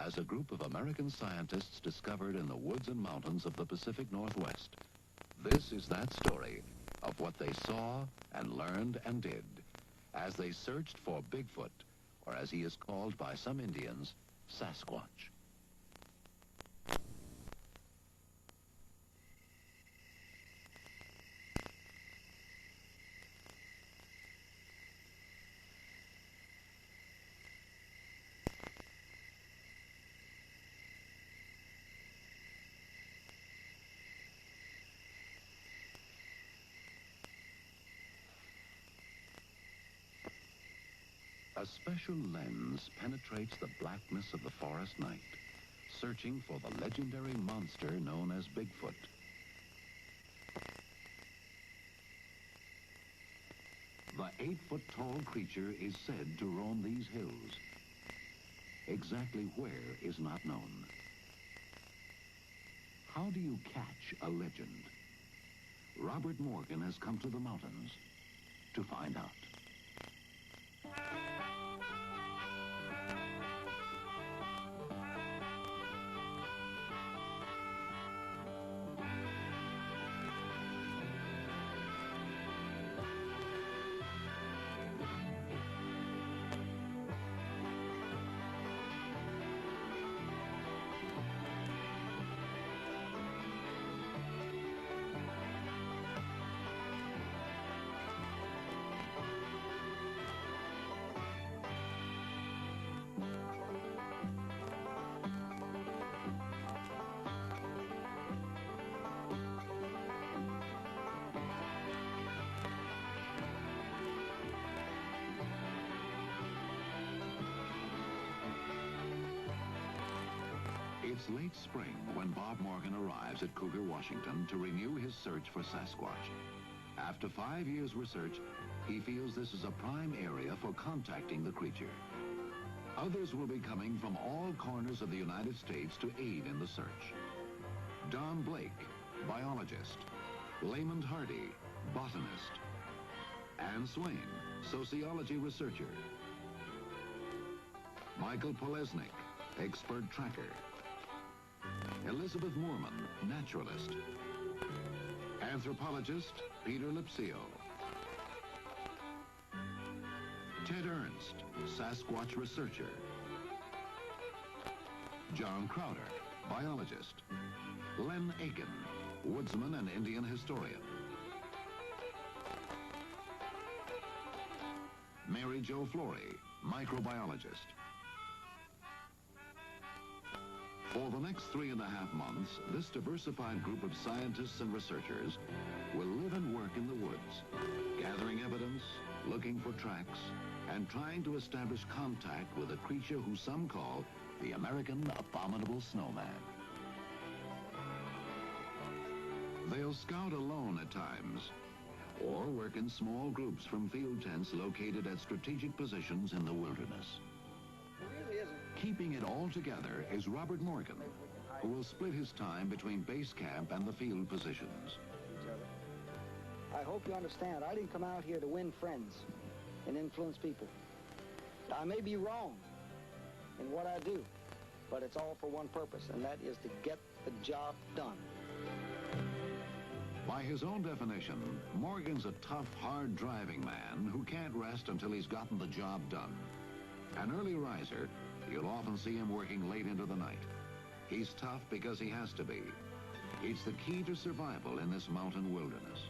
as a group of American scientists discovered in the woods and mountains of the Pacific Northwest. This is that story of what they saw and learned and did as they searched for Bigfoot, or as he is called by some Indians, Sasquatch. A special lens penetrates the blackness of the forest night, searching for the legendary monster known as Bigfoot. The 8-foot-tall creature is said to roam these hills. Exactly where is not known. How do you catch a legend? Robert Morgan has come to the mountains to find out. It's late spring when Bob Morgan arrives at Cougar, Washington to renew his search for Sasquatch. After 5 years' research, he feels this is a prime area for contacting the creature. Others will be coming from all corners of the United States to aid in the search. Don Blake, biologist. Lamont Hardy, botanist. Anne Swain, sociology researcher. Michael Polesnik, expert tracker. Elizabeth Moorman, naturalist. Anthropologist Peter Lipsio. Ted Ernst, Sasquatch researcher. John Crowder, biologist. Len Aiken, woodsman and Indian historian. Mary Jo Flory, microbiologist. For the next 3.5 months, this diversified group of scientists and researchers will live and work in the woods, gathering evidence, looking for tracks, and trying to establish contact with a creature who some call the American Abominable Snowman. They'll scout alone at times, or work in small groups from field tents located at strategic positions in the wilderness. Keeping it all together is Robert Morgan, who will split his time between base camp and the field positions. I hope you understand, I didn't come out here to win friends and influence people. I may be wrong in what I do, but it's all for one purpose, and that is to get the job done. By his own definition, Morgan's a tough, hard-driving man who can't rest until he's gotten the job done. An early riser, you'll often see him working late into the night. He's tough because he has to be. It's the key to survival in this mountain wilderness.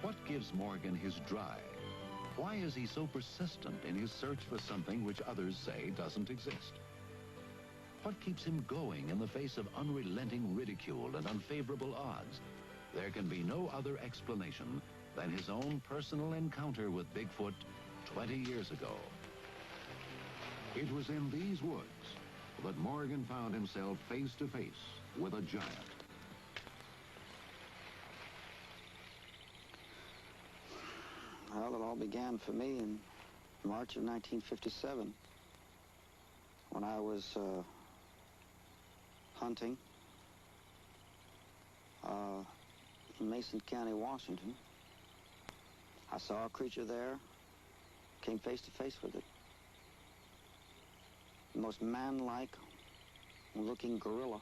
What gives Morgan his drive? Why is he so persistent in his search for something which others say doesn't exist? What keeps him going in the face of unrelenting ridicule and unfavorable odds? There can be no other explanation than his own personal encounter with Bigfoot 20 years ago. It was in these woods that Morgan found himself face to face with a giant. Well, it all began for me in March of 1957 when I was hunting in Mason County, Washington. I saw a creature there, came face to face with it. the most man-like looking gorilla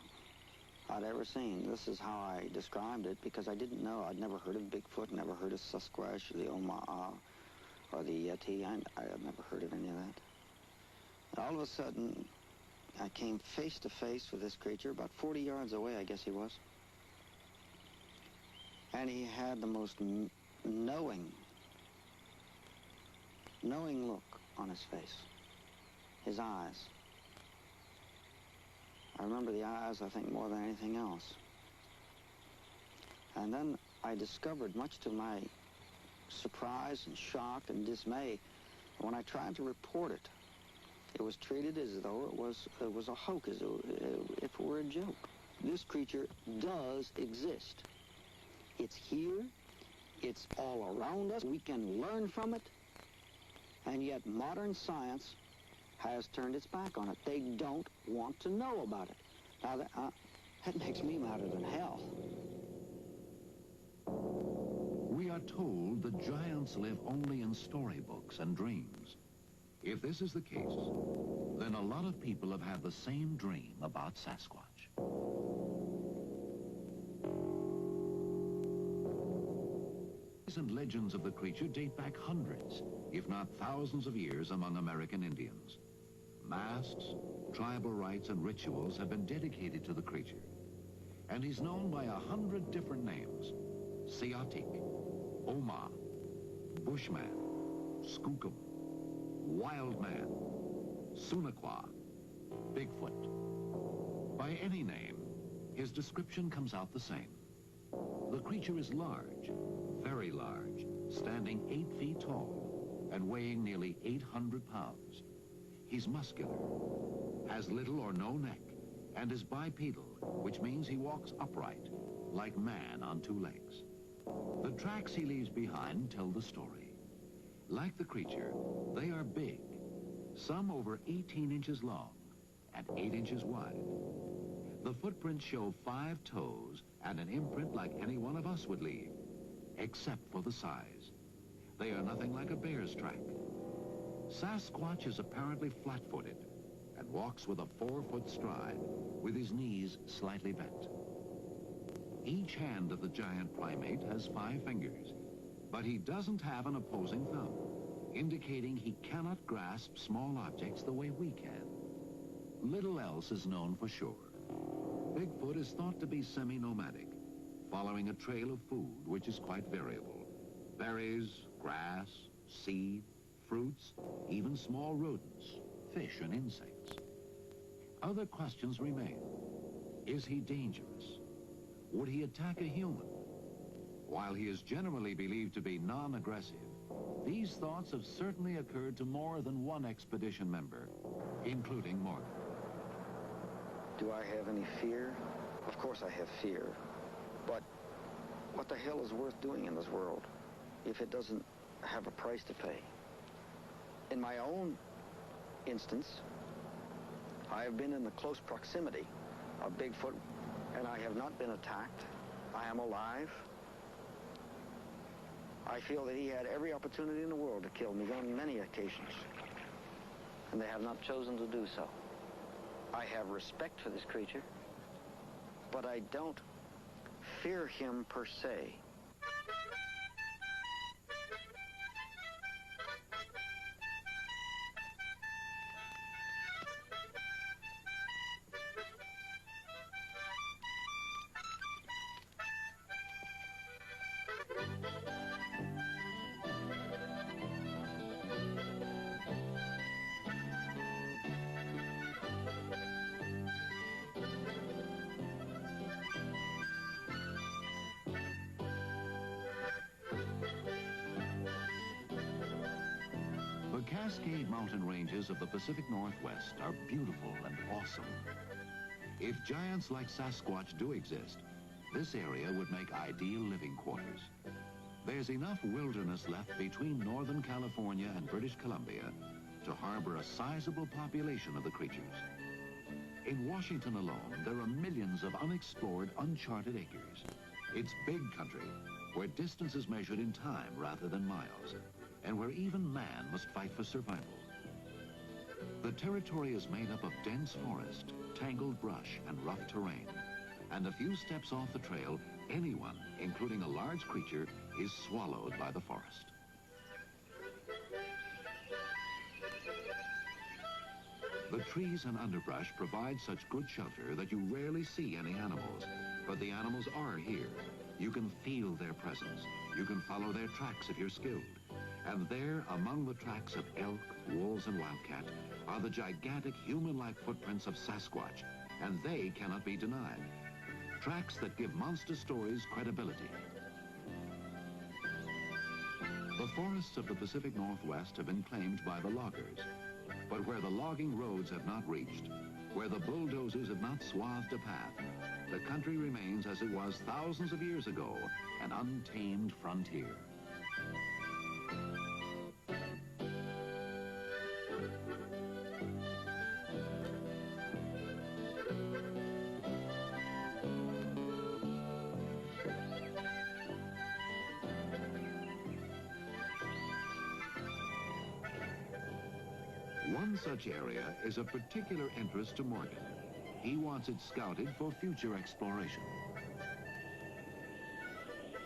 I'd ever seen. This is how I described it, because I didn't know. I'd never heard of Bigfoot, never heard of Sasquatch, or the Omaha, or the Yeti. I had never heard of any of that. And all of a sudden, I came face to face with this creature, about 40 yards away, I guess he was. And he had the most knowing look on his face. His eyes. I remember the eyes, I think, more than anything else. And then I discovered, much to my surprise and shock and dismay, when I tried to report it, it was treated as though it was a hoax, as if it were a joke. This creature does exist. It's here. It's all around us. We can learn from it. And yet modern science has turned its back on it. They don't want to know about it. Now, that makes me madder than hell. We are told that giants live only in storybooks and dreams. If this is the case, then a lot of people have had the same dream about Sasquatch. And legends of the creature date back hundreds, if not thousands of years among American Indians. Masks, tribal rites, and rituals have been dedicated to the creature. And he's known by 100 different names: Siatik, Oma, Bushman, Skookum, Wild Man, Sunakwa, Bigfoot. By any name, his description comes out the same. The creature is large, very large, standing 8 feet tall and weighing nearly 800 pounds. He's muscular, has little or no neck, and is bipedal, which means he walks upright, like man on 2 legs. The tracks he leaves behind tell the story. Like the creature, they are big, some over 18 inches long and 8 inches wide. The footprints show 5 toes and an imprint like any one of us would leave, except for the size. They are nothing like a bear's track. Sasquatch is apparently flat-footed and walks with a 4-foot stride, with his knees slightly bent. Each hand of the giant primate has 5 fingers, but he doesn't have an opposing thumb, indicating he cannot grasp small objects the way we can. Little else is known for sure. Bigfoot is thought to be semi-nomadic, following a trail of food which is quite variable. Berries, grass, seed, fruits, even small rodents, fish and insects. Other questions remain. Is he dangerous? Would he attack a human? While he is generally believed to be non-aggressive, these thoughts have certainly occurred to more than one expedition member, including Morgan. Do I have any fear? Of course I have fear. But what the hell is worth doing in this world if it doesn't have a price to pay? In my own instance, I have been in the close proximity of Bigfoot, and I have not been attacked. I am alive. I feel that he had every opportunity in the world to kill me on many occasions, and they have not chosen to do so. I have respect for this creature, but I don't fear him per se. The Cascade Mountain ranges of the Pacific Northwest are beautiful and awesome. If giants like Sasquatch do exist, this area would make ideal living quarters. There's enough wilderness left between Northern California and British Columbia to harbor a sizable population of the creatures. In Washington alone, there are millions of unexplored, uncharted acres. It's big country, where distance is measured in time rather than miles, and where even man must fight for survival. The territory is made up of dense forest, tangled brush, and rough terrain. And a few steps off the trail, anyone, including a large creature, is swallowed by the forest. The trees and underbrush provide such good shelter that you rarely see any animals. But the animals are here. You can feel their presence. You can follow their tracks if you're skilled. And there, among the tracks of elk, wolves, and wildcat, are the gigantic human-like footprints of Sasquatch, and they cannot be denied. Tracks that give monster stories credibility. The forests of the Pacific Northwest have been claimed by the loggers. But where the logging roads have not reached, where the bulldozers have not swathed a path, the country remains as it was thousands of years ago, an untamed frontier. One such area is of particular interest to Morgan. He wants it scouted for future exploration.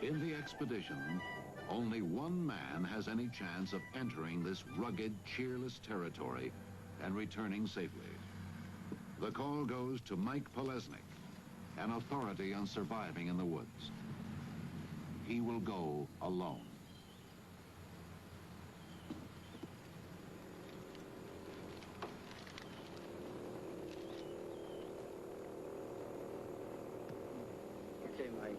In the expedition, only one man has any chance of entering this rugged, cheerless territory and returning safely. The call goes to Mike Polesnik, an authority on surviving in the woods. He will go alone. Okay, Mike,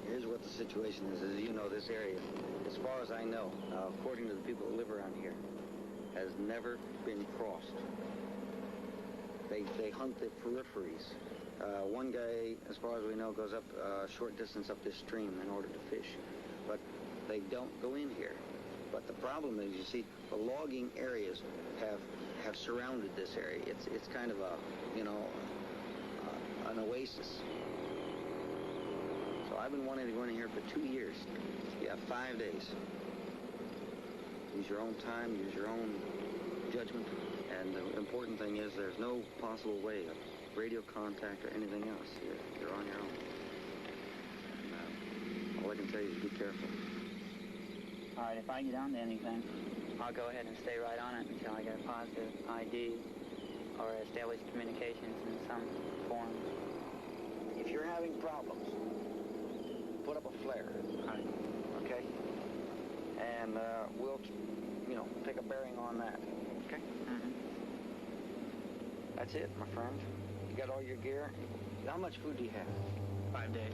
here's what the situation is. As you know, this area, as far as I know, according to the people who live around here, has never been crossed. They hunt the peripheries. One guy, as far as we know, goes up a short distance up this stream in order to fish. But they don't go in here. But the problem is, you see, the logging areas have surrounded this area. It's kind of a, you know, an oasis. So I've been wanting to go in here for 2 years. You have 5 days. Use your own time, use your own judgment. And the important thing is there's no possible way of radio contact or anything else. You're on your own. And all I can tell you is be careful. All right, if I get onto anything, I'll go ahead and stay right on it until I get a positive ID or establish communications in some form. If you're having problems, put up a flare. All right. Okay? And we'll, you know, take a bearing on that. Okay? Mm-hmm. That's it, my friend. You got all your gear? How much food do you have? 5 days.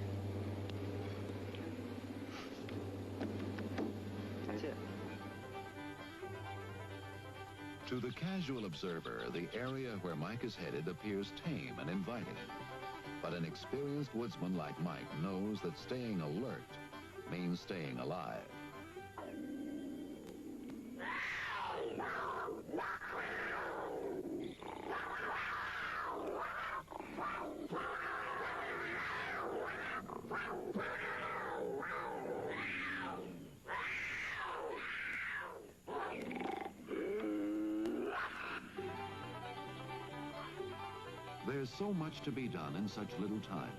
That's it. To the casual observer, the area where Mike is headed appears tame and inviting. But an experienced woodsman like Mike knows that staying alert means staying alive. There's so much to be done in such little time.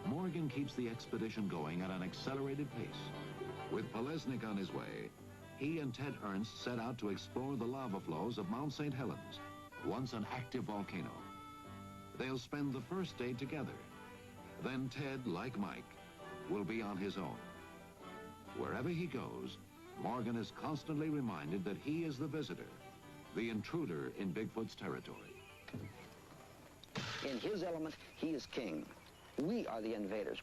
Morgan keeps the expedition going at an accelerated pace. With Polesnik on his way, he and Ted Ernst set out to explore the lava flows of Mount St. Helens, once an active volcano. They'll spend the first day together. Then Ted, like Mike, will be on his own. Wherever he goes, Morgan is constantly reminded that he is the visitor, the intruder in Bigfoot's territory. In his element, he is king. We are the invaders.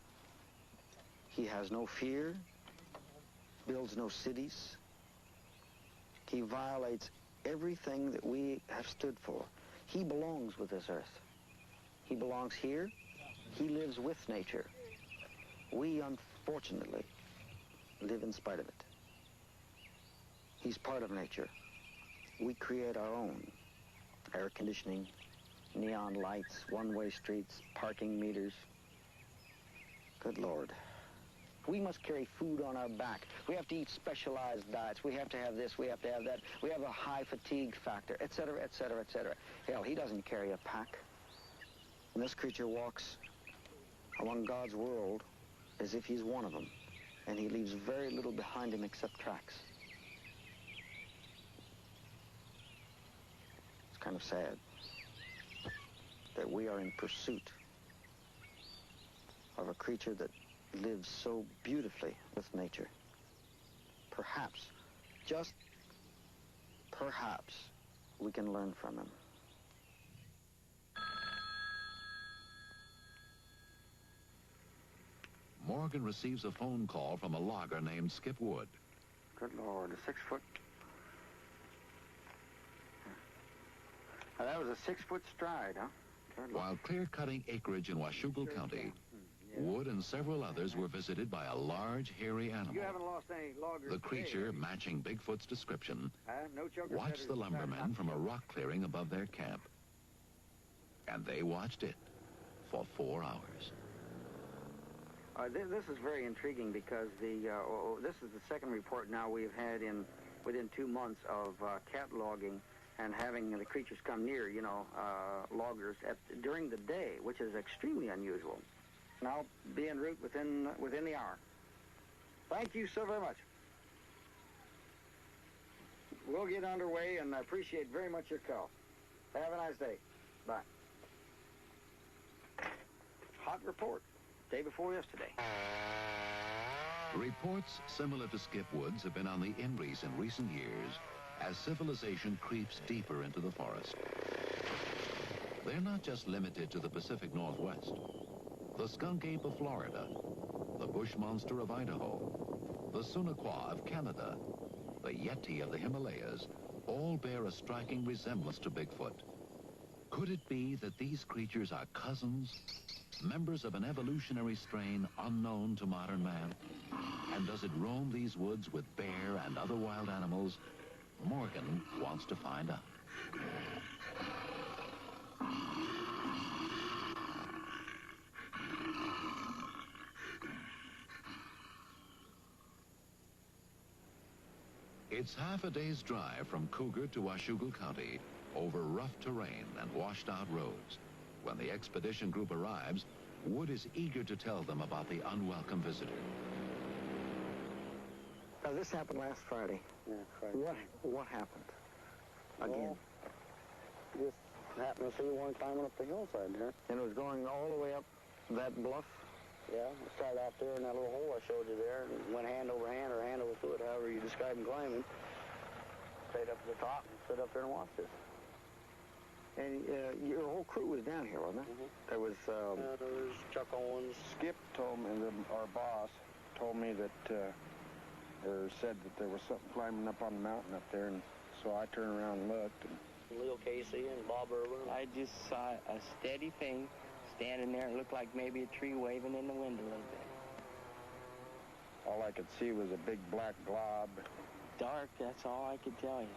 He has no fear, builds no cities. He violates everything that we have stood for. He belongs with this earth. He belongs here. He lives with nature. We, unfortunately, live in spite of it. He's part of nature. We create our own. Air conditioning, neon lights, one-way streets, parking meters. Good Lord. We must carry food on our back. We have to eat specialized diets. We have to have this, we have to have that. We have a high fatigue factor, et cetera, et cetera, et cetera. Hell, he doesn't carry a pack. And this creature walks along God's world as if he's one of them. And he leaves very little behind him except tracks. It's kind of sad that we are in pursuit of a creature that lives so beautifully with nature. Perhaps, just perhaps, we can learn from him. Morgan receives a phone call from a logger named Skip Wood. Good Lord, a 6 foot. Now, that was a 6 foot stride, huh? While clear-cutting acreage in Washougal County, Wood and several others were visited by a large, hairy animal. You haven't lost any loggers. The creature, matching Bigfoot's description, No choker watched the lumbermen from a rock clearing above their camp. And they watched it for 4 hours. This is very intriguing because this is the second report now we've had within 2 months of cataloging and having the creatures come near, loggers during the day, which is extremely unusual. And I'll be en route within the hour. Thank you so very much. We'll get underway, and I appreciate very much your call. Have a nice day. Bye. Hot report. Day before yesterday. Reports similar to Skip Wood's have been on the increase in recent years as civilization creeps deeper into the forest. They're not just limited to the Pacific Northwest. The skunk ape of Florida, the bush monster of Idaho, the Sunaquah of Canada, the Yeti of the Himalayas, all bear a striking resemblance to Bigfoot. Could it be that these creatures are cousins, members of an evolutionary strain unknown to modern man? And does it roam these woods with bear and other wild animals? Morgan wants to find out. It's half a day's drive from Cougar to Washougal County over rough terrain and washed-out roads. When the expedition group arrives, Wood is eager to tell them about the unwelcome visitor. Now, this happened last Friday. Yeah, Friday. What happened? Again. Well, just happened to see one climbing up the hillside there. And it was going all the way up that bluff? Yeah, it started out there in that little hole I showed you there, and went hand over hand or hand over foot, however you describe him climbing. Stayed up to the top and stood up there and watched it. And your whole crew was down here, wasn't it? Mm-hmm. There was... there was Chuck Owens. Skip told me, our boss told me that, or said that there was something climbing up on the mountain up there, and so I turned around and looked. And Leo Casey and Bob Irwin. I just saw a steady thing standing there. It looked like maybe a tree waving in the wind a little bit. all I could see was a big black glob. Dark, that's all I could tell you.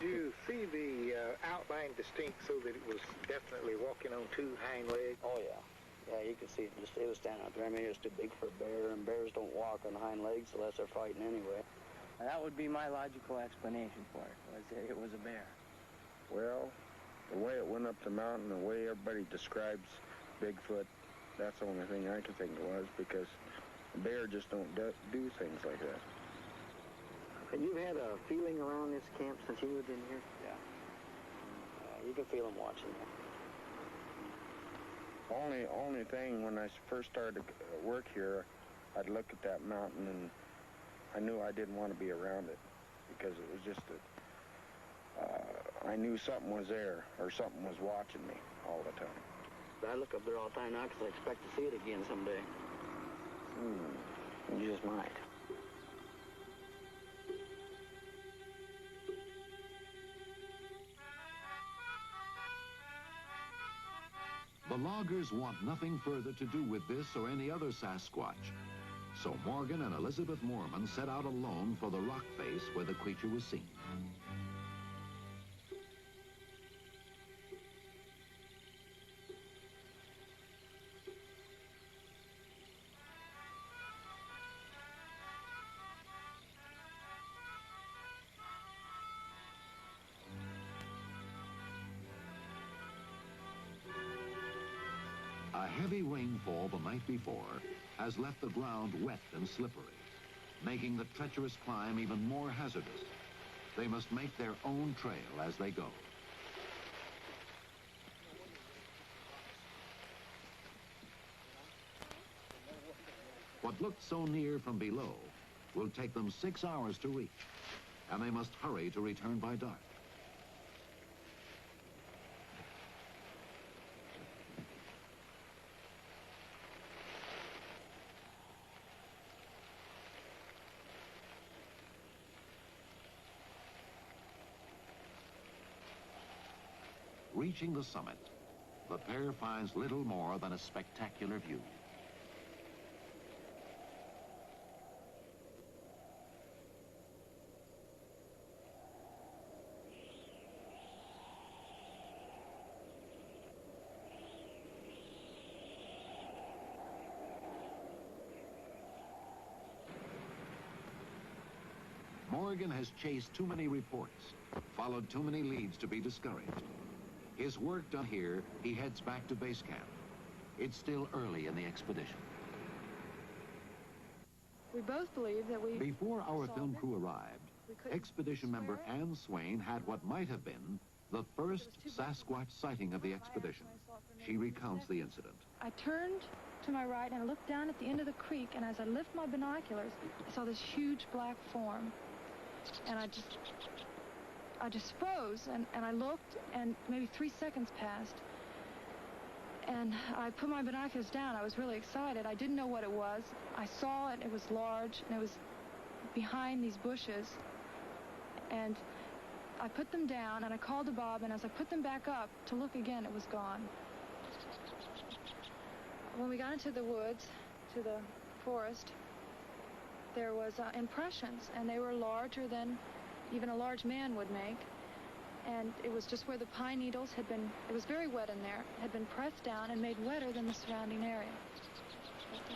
Do you see the outline distinct so that it was definitely walking on two hind legs? Oh, yeah. Yeah, you could see it. It was standing out there. I mean, it was too big for a bear, and bears don't walk on hind legs unless they're fighting anyway. And that would be my logical explanation for it, was that it was a bear. Well, the way it went up the mountain, the way everybody describes Bigfoot, that's the only thing I could think it was, because a bear just don't do things like that. And you've had a feeling around this camp since you moved in here? Yeah. You can feel them watching you. Only thing, when I first started work here, I'd look at that mountain and I knew I didn't want to be around it, because it was just that I knew something was there, or something was watching me all the time. I look up there all the time now because I expect to see it again someday. You just might. The loggers want nothing further to do with this or any other Sasquatch. So Morgan and Elizabeth Moorman set out alone for the rock face where the creature was seen. heavy rainfall the night before has left the ground wet and slippery, making the treacherous climb even more hazardous. They must make their own trail as they go. What looked so near from below will take them 6 hours to reach, and they must hurry to return by dark. Reaching the summit, the pair finds little more than a spectacular view. Morgan has chased too many reports, followed too many leads to be discouraged. His work done here, he heads back to base camp. It's still early in the expedition. We both believe that we... Before our film crew arrived, expedition member Ann Swain had what might have been the first Sasquatch sighting of the expedition. She recounts the incident. I turned to my right and I looked down at the end of the creek, and as I lifted my binoculars, I saw this huge black form. And I just froze, and I looked, and maybe 3 seconds passed. And I put my binoculars down. I was really excited. I didn't know what it was. I saw it. It was large, and it was behind these bushes. And I put them down, and I called to Bob, and as I put them back up to look again, it was gone. When we got into the woods, to the forest, there was impressions, and they were larger than even a large man would make. And it was just where the pine needles had been, it was very wet in there, had been pressed down and made wetter than the surrounding area.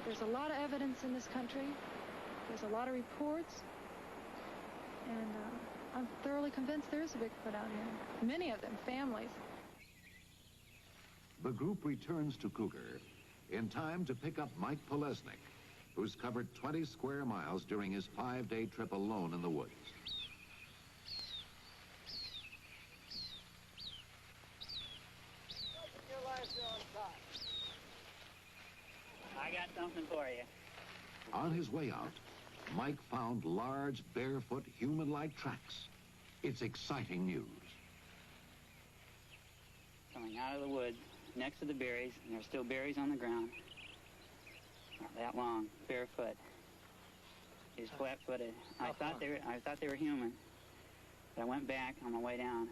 There's a lot of evidence in this country. There's a lot of reports. And I'm thoroughly convinced there is a Bigfoot out here. Many of them, families. The group returns to Cougar in time to pick up Mike Polesnik, who's covered 20 square miles during his 5-day trip alone in the woods. I got something for you. On his way out, Mike found large, barefoot, human-like tracks. It's exciting news. Coming out of the woods, next to the berries, and there's still berries on the ground. Not that long, barefoot. He's flat-footed. I thought they were human. But I went back on my way down.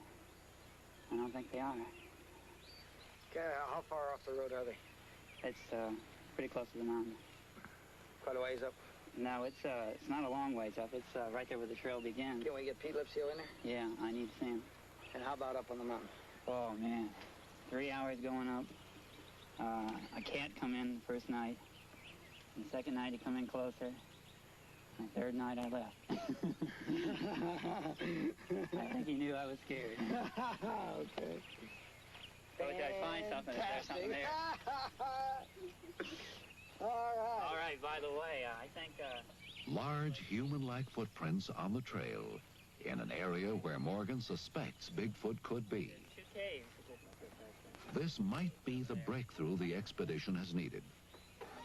I don't think they are. Okay, how far off the road are they? It's pretty close to the mountain. Quite a ways up. No, it's not a long ways up. It's right there where the trail begins. Can we get Pete Lipsio in there? Yeah, I need to see him. And how about up on the mountain? Oh, man. 3 hours going up. A cat come in the first night. The second night he come in closer. And the third night I left. I think he knew I was scared. Okay. So I find something if there's something there. All right. All right, by the way, I think... Large human-like footprints on the trail in an area where Morgan suspects Bigfoot could be. 2 caves. This might be the breakthrough the expedition has needed.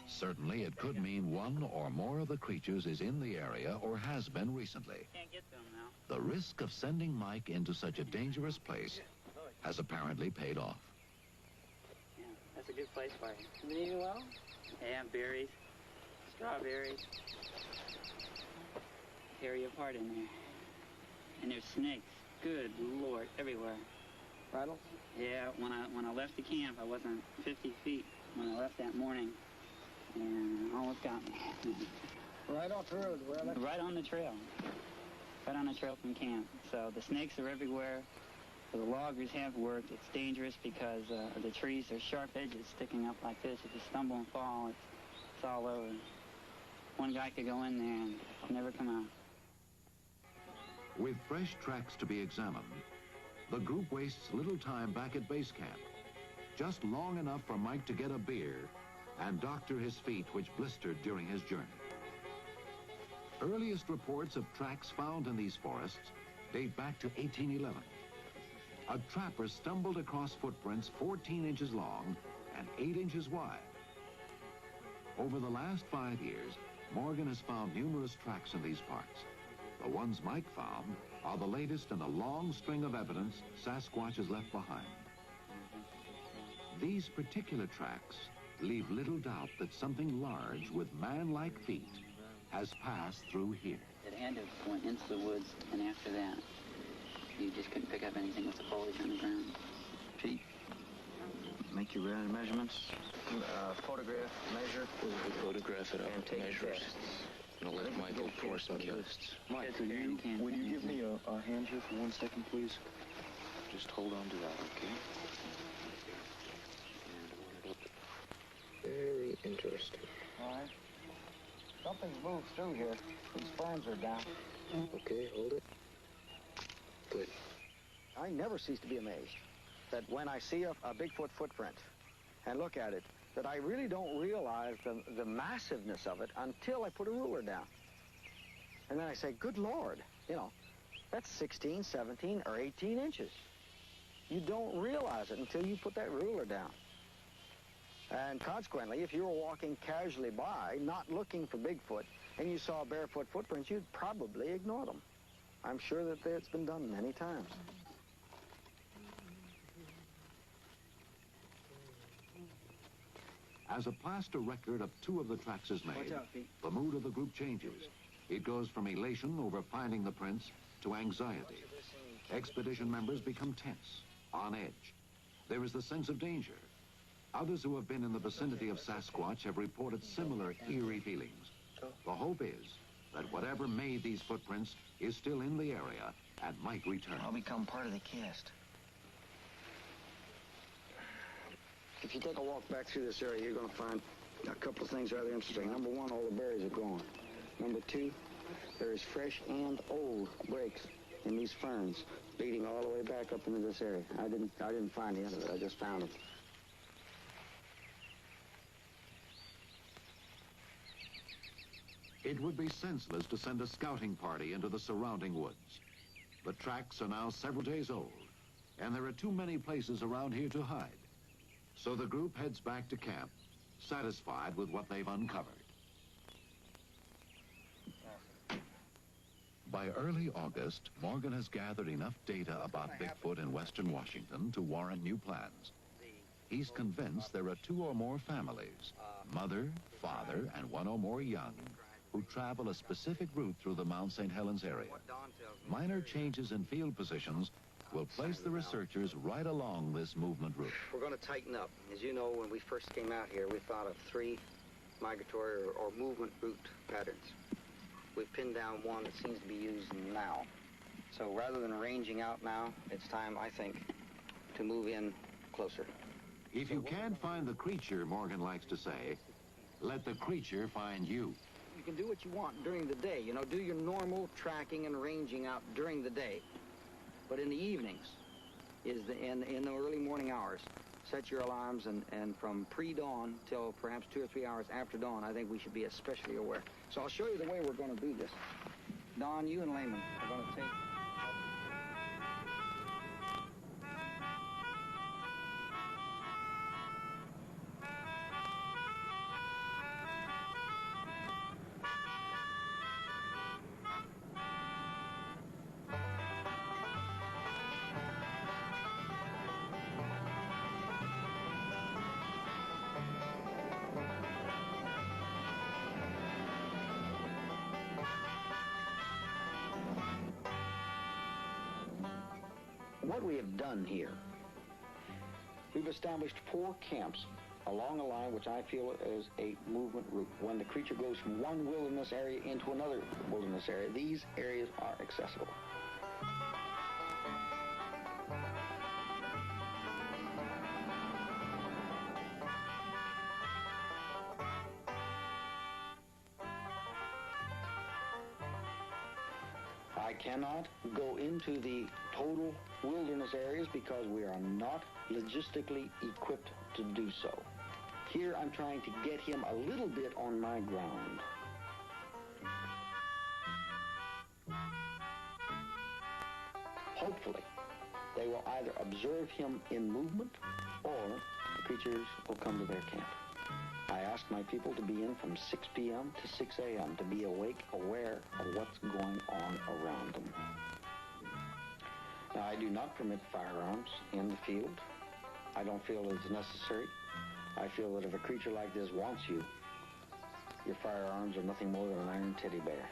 Certainly, it could mean one or more of the creatures is in the area or has been recently. Can't get to them now. The risk of sending Mike into such a dangerous place has apparently paid off. Yeah, that's a good place for you. You eating well? Yeah, berries, strawberries. Tear you apart in there. And there's snakes. Good Lord, everywhere. Rattle? Yeah, when I left the camp, I wasn't 50 feet when I left that morning, and almost got me. Right off the road, Right on the trail. Right on the trail from camp. So the snakes are everywhere. So the loggers have worked. It's dangerous because the trees are sharp edges sticking up like this. If you stumble and fall, it's all over. One guy could go in there and never come out. With fresh tracks to be examined, the group wastes little time back at base camp. just long enough for Mike to get a beer and doctor his feet, which blistered during his journey. Earliest reports of tracks found in these forests date back to 1811. A trapper stumbled across footprints 14 inches long and 8 inches wide. Over the last 5 years, Morgan has found numerous tracks in these parts. The ones Mike found are the latest in a long string of evidence Sasquatch has left behind. These particular tracks leave little doubt that something large with man-like feet has passed through here. It had to have went into the woods, and after that, you just couldn't pick up anything with the foliage on the ground. Pete, make your measurements, photograph, measure. Photograph it up, and take measures, tests. and let Michael pour some casts. Mike, Would you give me a hand here for 1 second, please? Just hold on to that, okay? And hold it up. Very interesting. All right. Something's moved through here. These ferns are down. Okay, hold it. Good. I never cease to be amazed that when I see a Bigfoot footprint and look at it, that I really don't realize the massiveness of it until I put a ruler down. And then I say, good Lord, you know, that's 16, 17, or 18 inches. You don't realize it until you put that ruler down. And consequently, if you were walking casually by, not looking for Bigfoot, and you saw barefoot footprints, you'd probably ignore them. I'm sure that it's been done many times. As a plaster record of 2 of the tracks is made, Watch out, Pete. the mood of the group changes. It goes from elation over finding the prints to anxiety. Expedition members become tense, on edge. There is the sense of danger. Others who have been in the vicinity of Sasquatch have reported similar eerie feelings. The hope is that whatever made these footprints is still in the area and might return. I'll become part of the cast. If you take a walk back through this area, you're going to find a couple of things rather interesting. Number 1, all the berries are gone. Number 2, there is fresh and old breaks in these ferns leading all the way back up into this area. I didn't find the end of it. I just found it. It would be senseless to send a scouting party into the surrounding woods. The tracks are now several days old, and there are too many places around here to hide. So the group heads back to camp, satisfied with what they've uncovered. By early August, Morgan has gathered enough data about Bigfoot in western Washington to warrant new plans. He's convinced there are 2 or more families, mother, father, and 1 or more young, who travel a specific route through the Mount St. Helens area. Minor changes in field positions will place the researchers right along this movement route. We're going to tighten up. As you know, when we first came out here, we thought of 3 migratory or movement route patterns. We've pinned down one that seems to be used now. So rather than ranging out now, it's time, I think, to move in closer. If you can't find the creature, Morgan likes to say, let the creature find you. You can do what you want during the day, you know, do your normal tracking and ranging out during the day. But in the evenings, in the early morning hours, set your alarms, and from pre-dawn till perhaps 2 or 3 hours after dawn, I think we should be especially aware. So I'll show you the way we're going to do this. Don, you and Lehman are going to take... What we have done here, we've established 4 camps along a line which I feel is a movement route. When the creature goes from one wilderness area into another wilderness area, these areas are accessible. I I cannot go into the total wilderness areas because we are not logistically equipped to do so. Here I'm trying to get him a little bit on my ground. Hopefully, they will either observe him in movement or the creatures will come to their camp. I ask my people to be in from 6 p.m. to 6 a.m. to be awake, aware of what's going on around them. Now, I do not permit firearms in the field. I don't feel it's necessary. I feel that if a creature like this wants you, your firearms are nothing more than an iron teddy bear,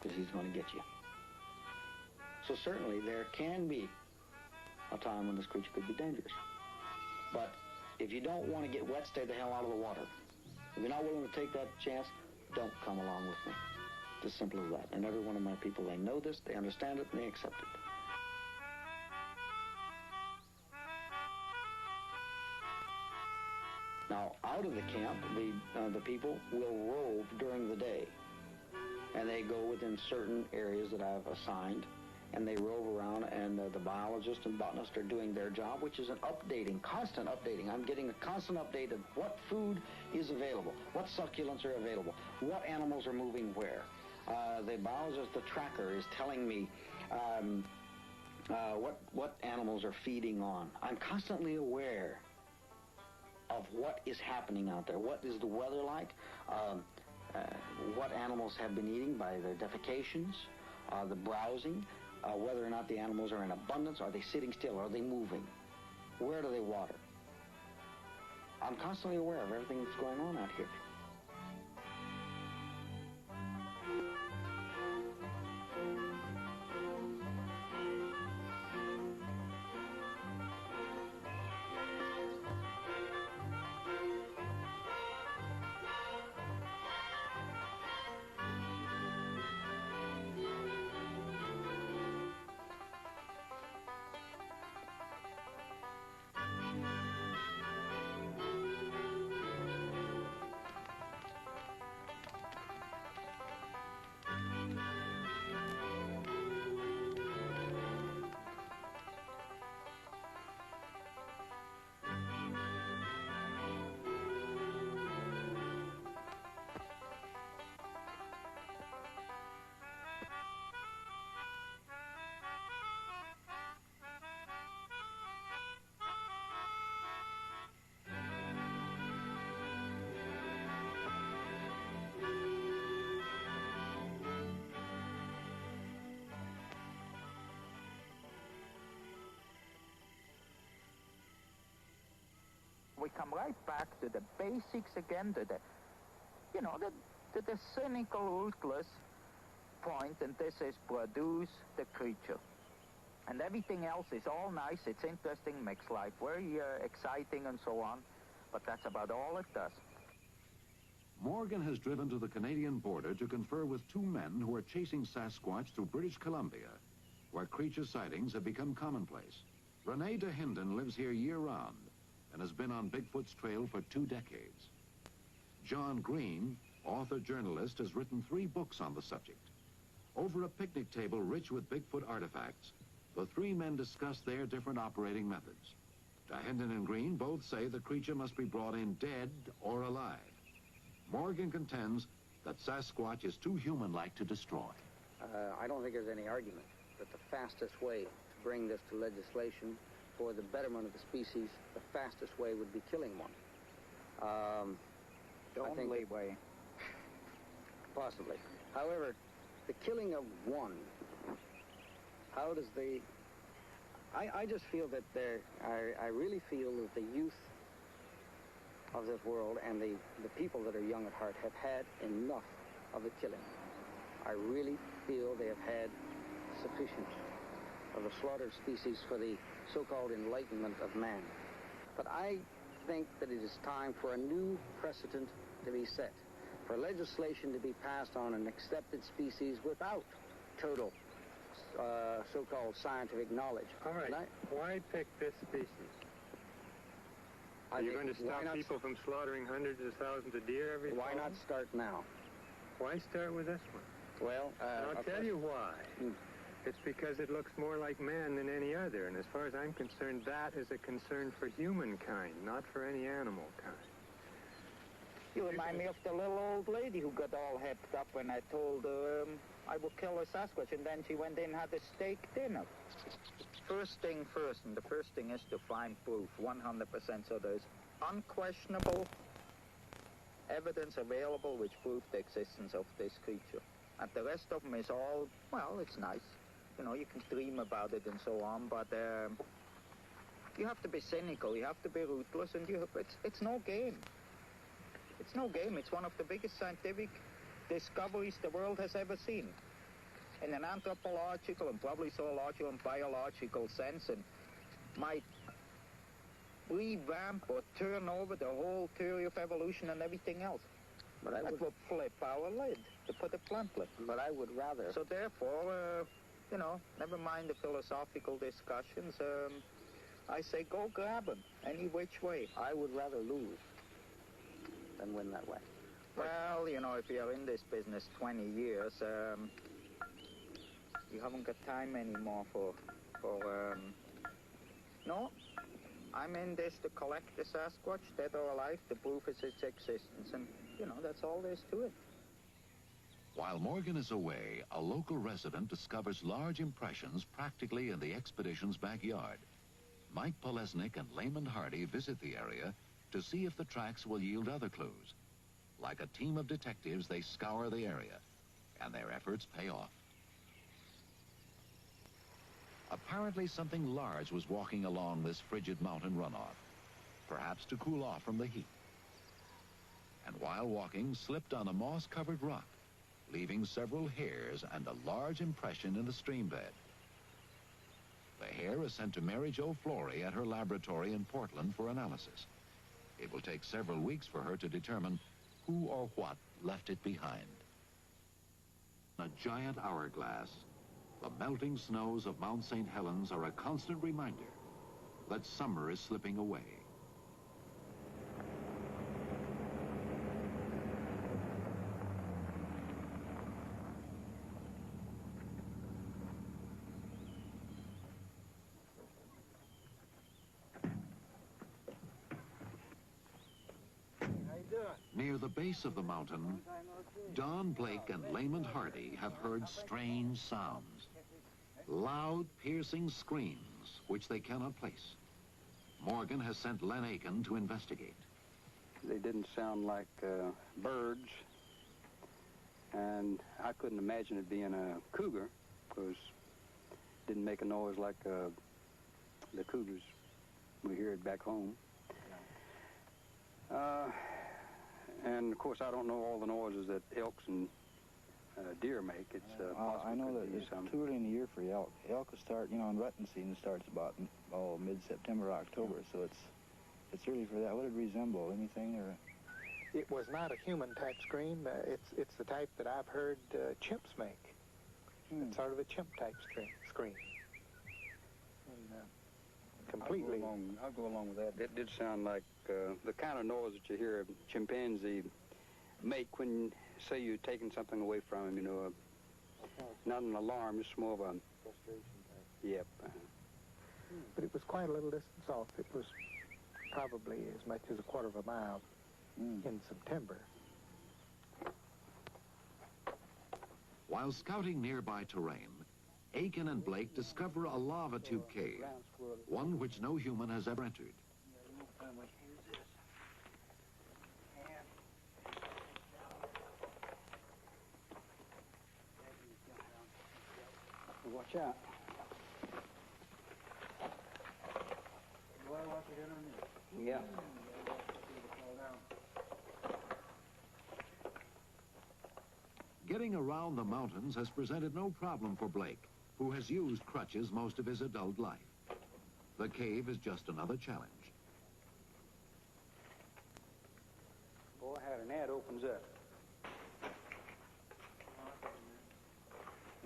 because he's going to get you. So certainly there can be a time when this creature could be dangerous. But if you don't want to get wet, stay the hell out of the water. If you're not willing to take that chance, don't come along with me. It's as simple as that. And every one of my people, they know this, they understand it, and they accept it. Now, out of the camp, the people will rove during the day. And they go within certain areas that I've assigned. And they rove around, and the biologists and botanists are doing their job, which is an updating, constant updating. I'm getting a constant update of what food is available, what succulents are available, what animals are moving where. The biologist, the tracker, is telling me what animals are feeding on. I'm constantly aware of what is happening out there. What is the weather like? What animals have been eating by their defecations, the browsing, whether or not the animals are in abundance. Are they sitting still? Are they moving? Where do they water? I'm constantly aware of everything that's going on out here. We come right back to the basics again, to the, you know, to the cynical, ruthless point, and this is produce the creature. And everything else is all nice, it's interesting, makes life very exciting and so on, but that's about all it does. Morgan has driven to the Canadian border to confer with two men who are chasing Sasquatch through British Columbia, where creature sightings have become commonplace. Renee DeHinden lives here year-round and has been on Bigfoot's trail for 2 decades. John Green, author-journalist, has written 3 books on the subject. Over a picnic table rich with Bigfoot artifacts, the 3 men discuss their different operating methods. DeHinden and Green both say the creature must be brought in dead or alive. Morgan contends that Sasquatch is too human-like to destroy. I don't think there's any argument that the fastest way to bring this to legislation for the betterment of the species, the fastest way would be killing one. The only way. Possibly. However, the killing of one, how does the... I just feel that I really feel that the youth of this world and the people that are young at heart have had enough of the killing. I really feel they have had sufficient of the slaughtered species for the so-called enlightenment of man. But I think that it is time for a new precedent to be set, for legislation to be passed on an accepted species without total so-called scientific knowledge. All right, why pick this species? Are you going to stop people from slaughtering hundreds of thousands of deer every fall? Why not start now? Why start with this one? Well, I'll tell you why. It's because it looks more like man than any other, and as far as I'm concerned, that is a concern for humankind, not for any animal kind. You remind me of the little old lady who got all hepped up when I told her I would kill a Sasquatch, and then she went in and had a steak dinner. First thing first, and the first thing is to find proof, 100%. So there's unquestionable evidence available which proves the existence of this creature. And the rest of them is all, well, it's nice. You know, you can dream about it and so on, but you have to be cynical, you have to be ruthless, and it's no game. It's no game. It's one of the biggest scientific discoveries the world has ever seen. In an anthropological and probably zoological and biological sense, and might revamp or turn over the whole theory of evolution and everything else. But I would flip our lid, to put it bluntly. But I would rather... So therefore, you know, never mind the philosophical discussions. I say go grab him, any which way. I would rather lose than win that way. Well, you know, if you're in this business 20 years, you haven't got time anymore for no. I'm in this to collect the Sasquatch, dead or alive, to prove its existence, and, you know, that's all there is to it. While Morgan is away, a local resident discovers large impressions practically in the expedition's backyard. Mike Polesnik and Layman Hardy visit the area to see if the tracks will yield other clues. Like a team of detectives, they scour the area, and their efforts pay off. Apparently something large was walking along this frigid mountain runoff, perhaps to cool off from the heat. And while walking, slipped on a moss-covered rock, leaving several hairs and a large impression in the stream bed. The hair is sent to Mary Jo Flory at her laboratory in Portland for analysis. It will take several weeks for her to determine who or what left it behind. A giant hourglass, the melting snows of Mount St. Helens are a constant reminder that summer is slipping away. Near the base of the mountain, Don Blake and Layman Hardy have heard strange sounds. Loud, piercing screams, which they cannot place. Morgan has sent Len Aiken to investigate. They didn't sound like birds, and I couldn't imagine it being a cougar, because it didn't make a noise like the cougars we hear it back home. And of course, I don't know all the noises that elks and deer make. It's I know that it's too early in the year for elk. Elk will start, you know, in rutting season starts about mid-September, October. So it's early for that. What did it resemble? Anything or? It was not a human type scream. It's the type that I've heard chimps make. It's sort of a chimp type scream. And, completely. I'll go along with that. It did sound like the kind of noise that you hear a chimpanzee make when, say, you're taking something away from him, you know, not an alarm, just more of a... Frustration type. Yep. But it was quite a little distance off. It was probably as much as a quarter of a mile in September. While scouting nearby terrain, Aiken and Blake discover a lava tube cave, one which no human has ever entered. Watch out. Yeah. Getting around the mountains has presented no problem for Blake, who has used crutches most of his adult life. The cave is just another challenge. Boy, how the net opens up.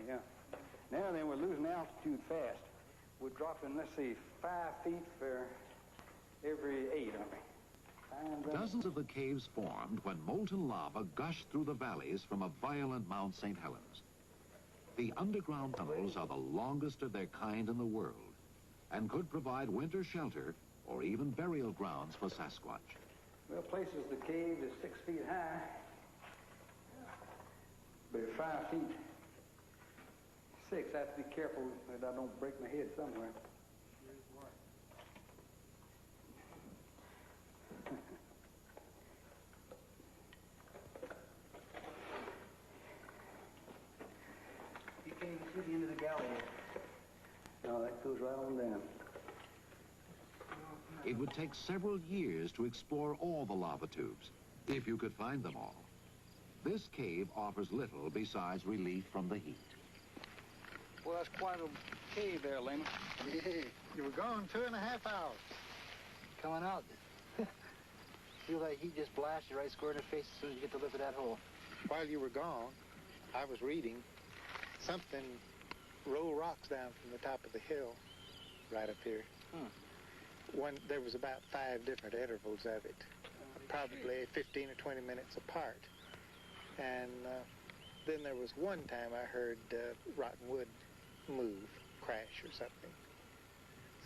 Yeah. Now then, we're losing altitude fast. We're dropping, let's see, 5 feet for every 8, aren't we? Dozens of the caves formed when molten lava gushed through the valleys from a violent Mount St. Helens. The underground tunnels are the longest of their kind in the world and could provide winter shelter or even burial grounds for Sasquatch. Well, places the cave is 6 feet high, but it's 5 feet 6. I have to be careful that I don't break my head somewhere. You can't even see the end of the gallery. No, that goes right on down. It would take several years to explore all the lava tubes, if you could find them all. This cave offers little besides relief from the heat. Well, that's quite a cave there, Leonard. Yeah, you were gone 2.5 hours. Coming out, feel like he just blasted right square in the face as soon as you get to look at that hole. While you were gone, I was reading something roll rocks down from the top of the hill right up here. There was about 5 different intervals of it, probably 15 or 20 minutes apart. And then there was one time I heard rotten wood move, crash or something.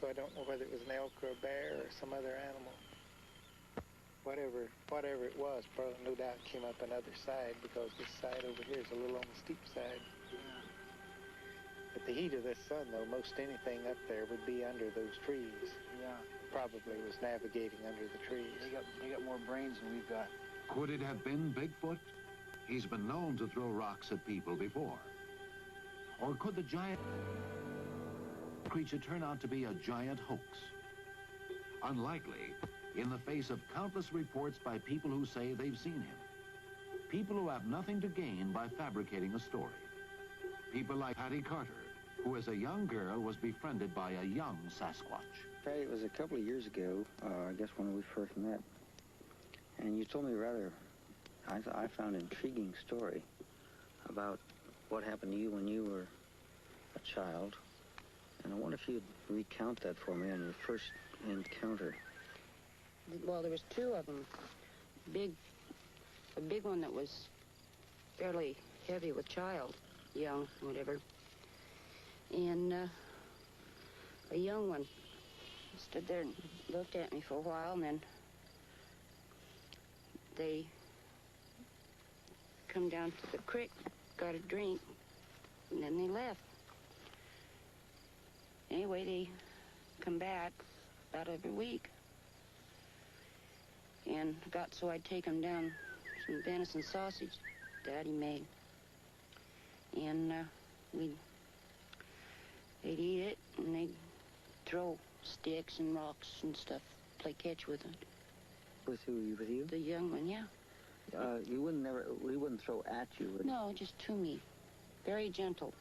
So I don't know whether it was an elk or a bear or some other animal. Whatever it was, probably no doubt came up another side, because this side over here is a little on the steep side. At the heat of this sun, though, most anything up there would be under those trees. Yeah. Probably was navigating under the trees. They got more brains than we've got. Could it have been Bigfoot? He's been known to throw rocks at people before. Or could the giant creature turn out to be a giant hoax? Unlikely, in the face of countless reports by people who say they've seen him. People who have nothing to gain by fabricating a story. People like Patty Carter, who as a young girl was befriended by a young Sasquatch. Patty, it was a couple of years ago, I guess when we first met, and you told me rather, I found intriguing story about what happened to you when you were a child. And I wonder if you'd recount that for me on your first encounter. Well, there was 2 of them. A big one that was fairly heavy with child, young, whatever. And a young one stood there and looked at me for a while, and then they come down to the creek, got a drink, and then they left. Anyway, they come back about every week, and got so I'd take them down some venison sausage Daddy made, and they'd eat it, and they'd throw sticks and rocks and stuff, play catch with it. With who? With you? The young one, yeah. He wouldn't throw at you, would he? No, just to me. Very gentle.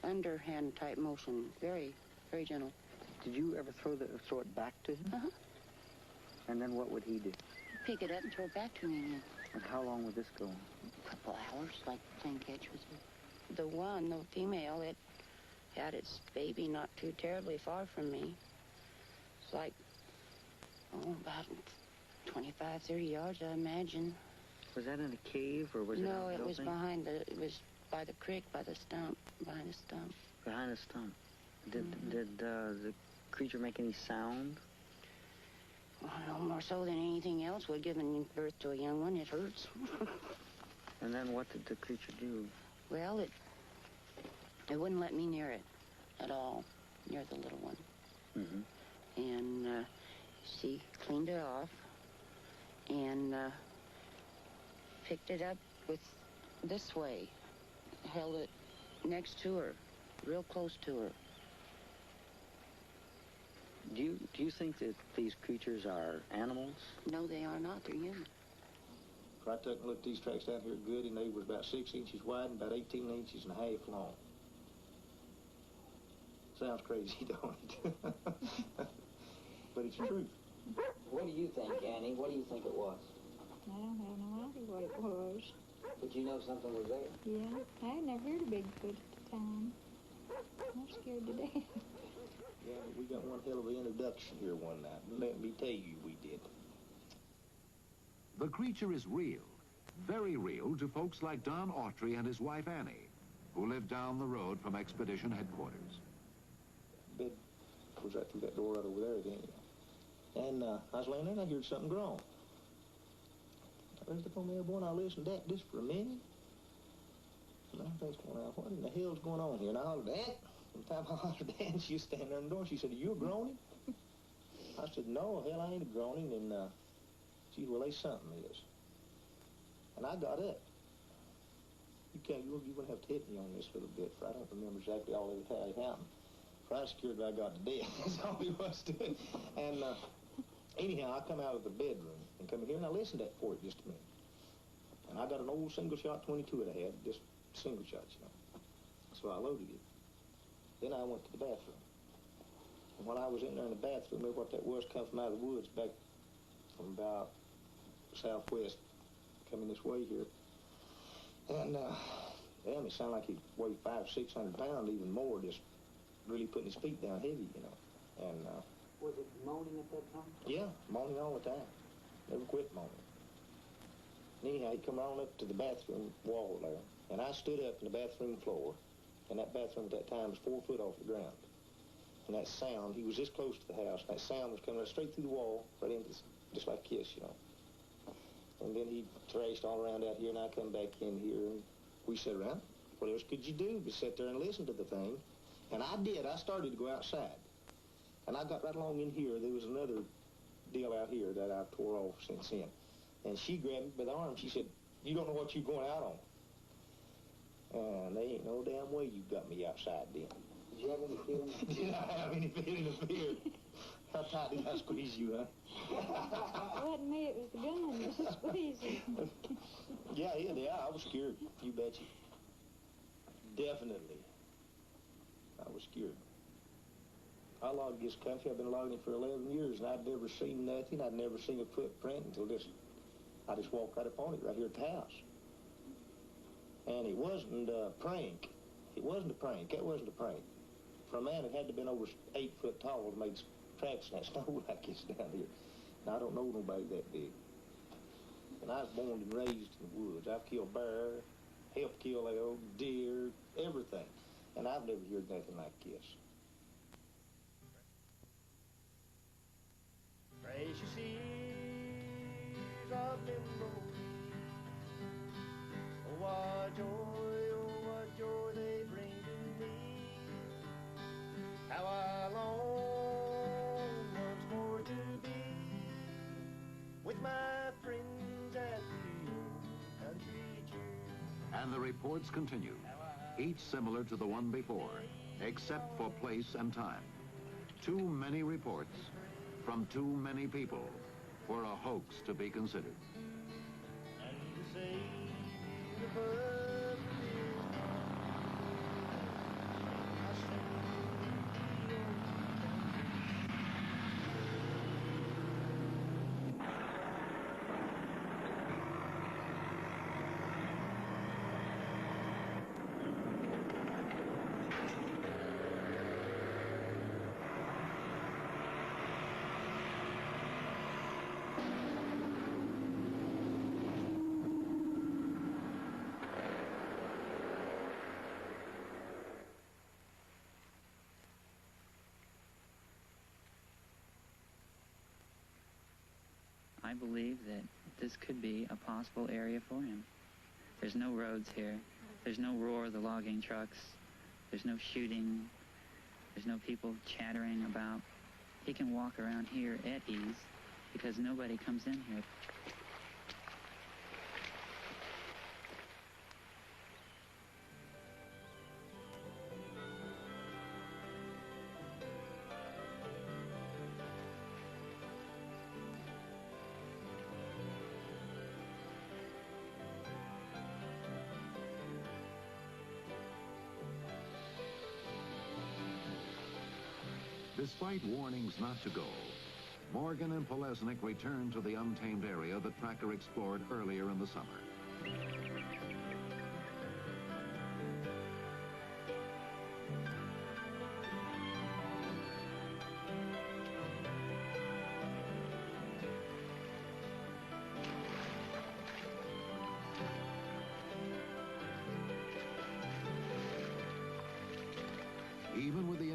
Underhand type motion. Very, very gentle. Did you ever throw it back to him? Uh-huh. And then what would he do? Pick it up and throw it back to me again. And how long would this go on? A couple hours, like playing catch with it. The one, the female, it had its baby not too terribly far from me. It's like, about 25, 30 yards, I imagine. Was that in a cave, or was it No, out it was building? it was by the creek, by the stump, behind the stump. Behind the stump. Did the creature make any sound? Well, no more so than anything else would, giving birth to a young one. It hurts. And then what did the creature do? Well, it wouldn't let me near it at all, near the little one. Mm-hmm. And she cleaned it off and picked it up with this way, held it next to her, real close to her. Do you think that these creatures are animals? No, they are not. They're human. I took and looked at these tracks down here good, and they was about 6 inches wide and about 18 inches and a half long. Sounds crazy, don't it? But it's the truth. What do you think, Annie? What do you think it was? I don't have no idea what it was. But you know something was there? Yeah, I had never heard of Bigfoot at the time. I'm scared to death. Yeah, we got one hell of an introduction here one night. Let me tell you, we did. The creature is real, very real to folks like Don Autry and his wife Annie. who lived down the road from expedition headquarters. Bed was right through that door right over there again. And I was laying there and I heard something groan. I raised up on the airborne and I listened to that just for a minute. And I'm thinking, what in the hell's going on here? And I hollered, Aunt. Sometime I hollered, Aunt, she was standing there in the door and she said, are you a groaning? I said, no, hell, I ain't a groaning. And she said, well, there's something is. And I got up. You wouldn't have to hit me on this little bit, for I don't remember exactly all of it, how it happened. For I was scared that I got to death. That's all it was to it. And anyhow, I come out of the bedroom and come in here and I listened to that for it just a minute. And I got an old single shot 22 that I had, just single shots, you know. So I loaded it. Then I went to the bathroom. And when I was in there in the bathroom, remember what that was, come from out of the woods back from about southwest, coming this way here. And, damn, it sounded like he weighed 500-600 pounds, even more, just really putting his feet down heavy, you know. And, was it moaning at that time? yeah, moaning all the time. Never quit moaning. And anyhow, he'd come on up to the bathroom wall there, and I stood up in the bathroom floor, and that bathroom at that time was 4 foot off the ground. And that sound, he was this close to the house, and that sound was coming straight through the wall, right into this, just like a kiss, you know. And then he thrashed all around out here, and I come back in here, and we sat around. What else could you do but sit there and listen to the thing? And I did. I started to go outside. And I got right along in here. There was another deal out here that I tore off since then. And she grabbed me by the arm. She said, you don't know what you're going out on. And there ain't no damn way you got me outside then. Did you have any feeling of fear? Did I have any feeling of fear? How tight did I squeeze you, huh? It wasn't me, it was the gun that was squeezing. Yeah, I was scared. You betcha. Definitely. I was scared. I logged this country. I've been logging it for 11 years, and I'd never seen nothing. I'd never seen a footprint until I just walked right upon it right here at the house. And it wasn't a prank. It wasn't a prank. That wasn't a prank. For a man, it had to have been over 8 foot tall to make tracks in that snow like this down here. And I don't know nobody that big. And I was born and raised in the woods. I've killed bear, helped kill elk, deer, everything. And I've never heard nothing like this. Precious years of memory. Oh, what joy they bring to me. How I long once more to be with my friends at the old country church. And the reports continue, each similar to the one before, except for place and time. Too many reports from too many people for a hoax to be considered. And to say the bird I believe that this could be a possible area for him. There's no roads here. There's no roar of the logging trucks. There's no shooting. There's no people chattering about. He can walk around here at ease because nobody comes in here. Despite warnings not to go, Morgan and Polesnik returned to the untamed area that Tracker explored earlier in the summer.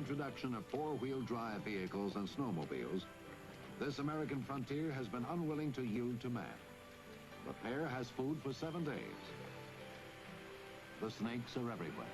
introduction of four-wheel drive vehicles and snowmobiles, this American frontier has been unwilling to yield to man. The pair has food for 7 days. The snakes are everywhere.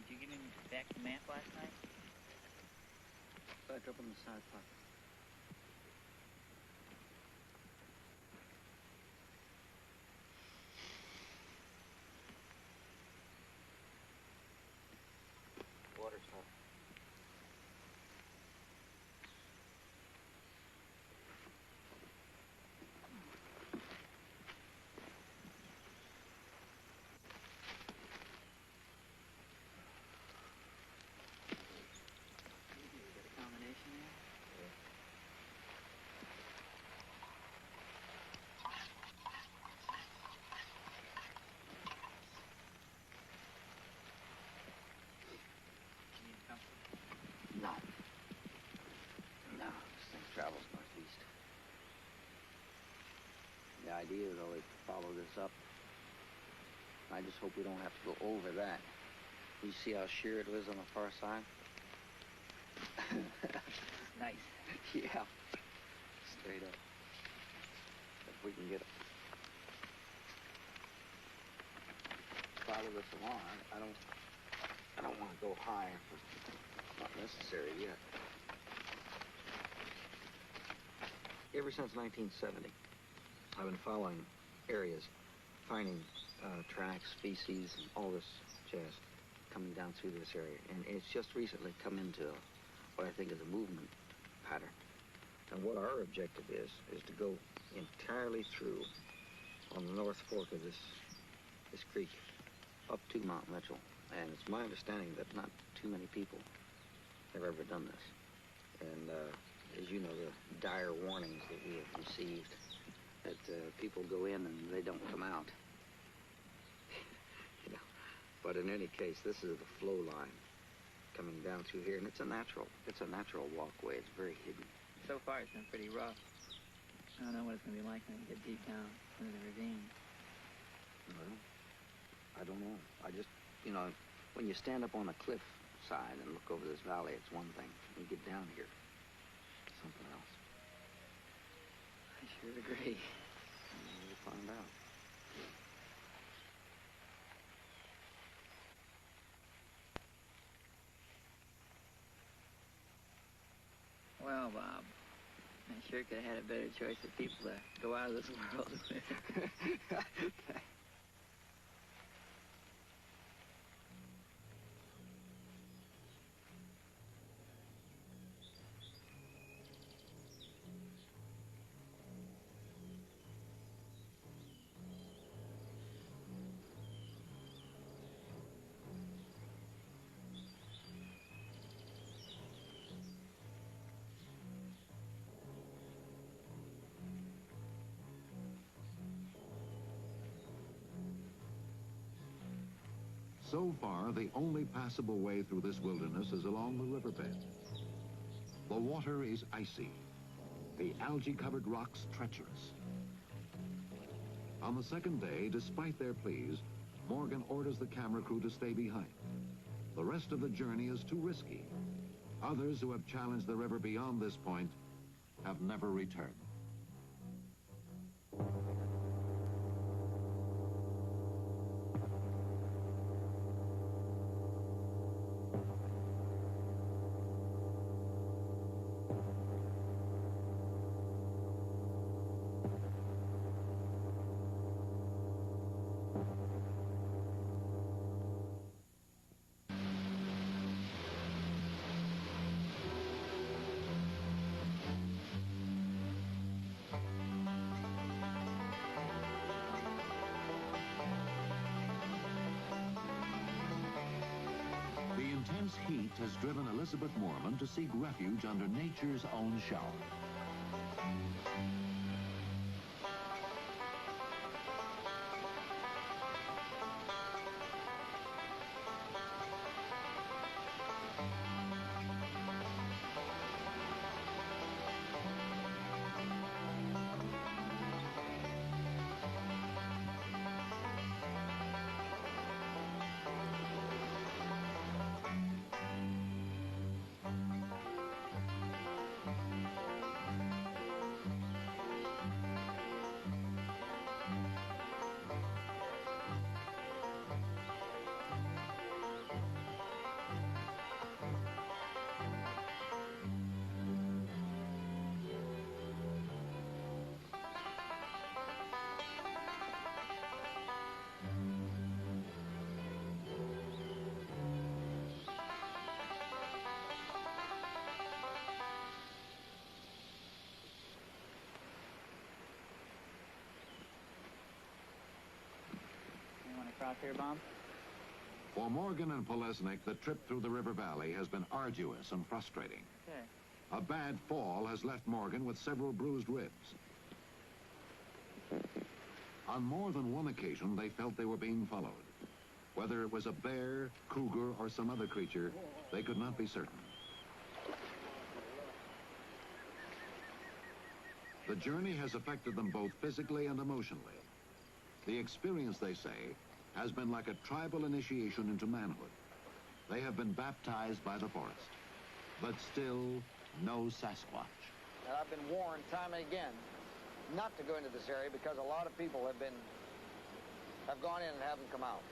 Did you give him back the map last night? Back up on the side pocket. Water stuff. No. No, this thing travels northeast. The idea is always to follow this up. I just hope we don't have to go over that. You see how sheer it is on the far side? Nice. Yeah. Straight up. If we can get it. Follow this along. I don't want to go high if it's not necessary yet. Ever since 1970, I've been following areas, finding tracks, species, and all this jazz coming down through this area. And it's just recently come into what I think is a movement pattern. And what our objective is to go entirely through on the North Fork of this creek up to Mount Mitchell. And it's my understanding that not too many people have ever done this. And as you know, the dire warnings that we have received that people go in and they don't come out. You know. But in any case, this is the flow line coming down through here, and it's a natural walkway. It's very hidden. So far, it's been pretty rough. I don't know what it's going to be like when we get deep down into the ravine. Well, I don't know. I just, you know, when you stand up on a cliff side and look over this valley, it's one thing. When you get down here, it's something else. I sure agree. We'll find out. Well, Bob, I sure could have had a better choice of people to go out of this world with. So far, the only passable way through this wilderness is along the riverbed. The water is icy, the algae-covered rocks treacherous. On the second day, despite their pleas, Morgan orders the camera crew to stay behind. The rest of the journey is too risky. Others who have challenged the river beyond this point have never returned. Intense heat has driven Elizabeth Moorman to seek refuge under nature's own shower. Cross here, Bob? For Morgan and Polesnik, the trip through the river valley has been arduous and frustrating. Okay. A bad fall has left Morgan with several bruised ribs. On more than one occasion, they felt they were being followed. Whether it was a bear, cougar, or some other creature, they could not be certain. The journey has affected them both physically and emotionally. The experience, they say, has been like a tribal initiation into manhood. They have been baptized by the forest, but still no Sasquatch. And I've been warned time and again not to go into this area because a lot of people have gone in and haven't come out.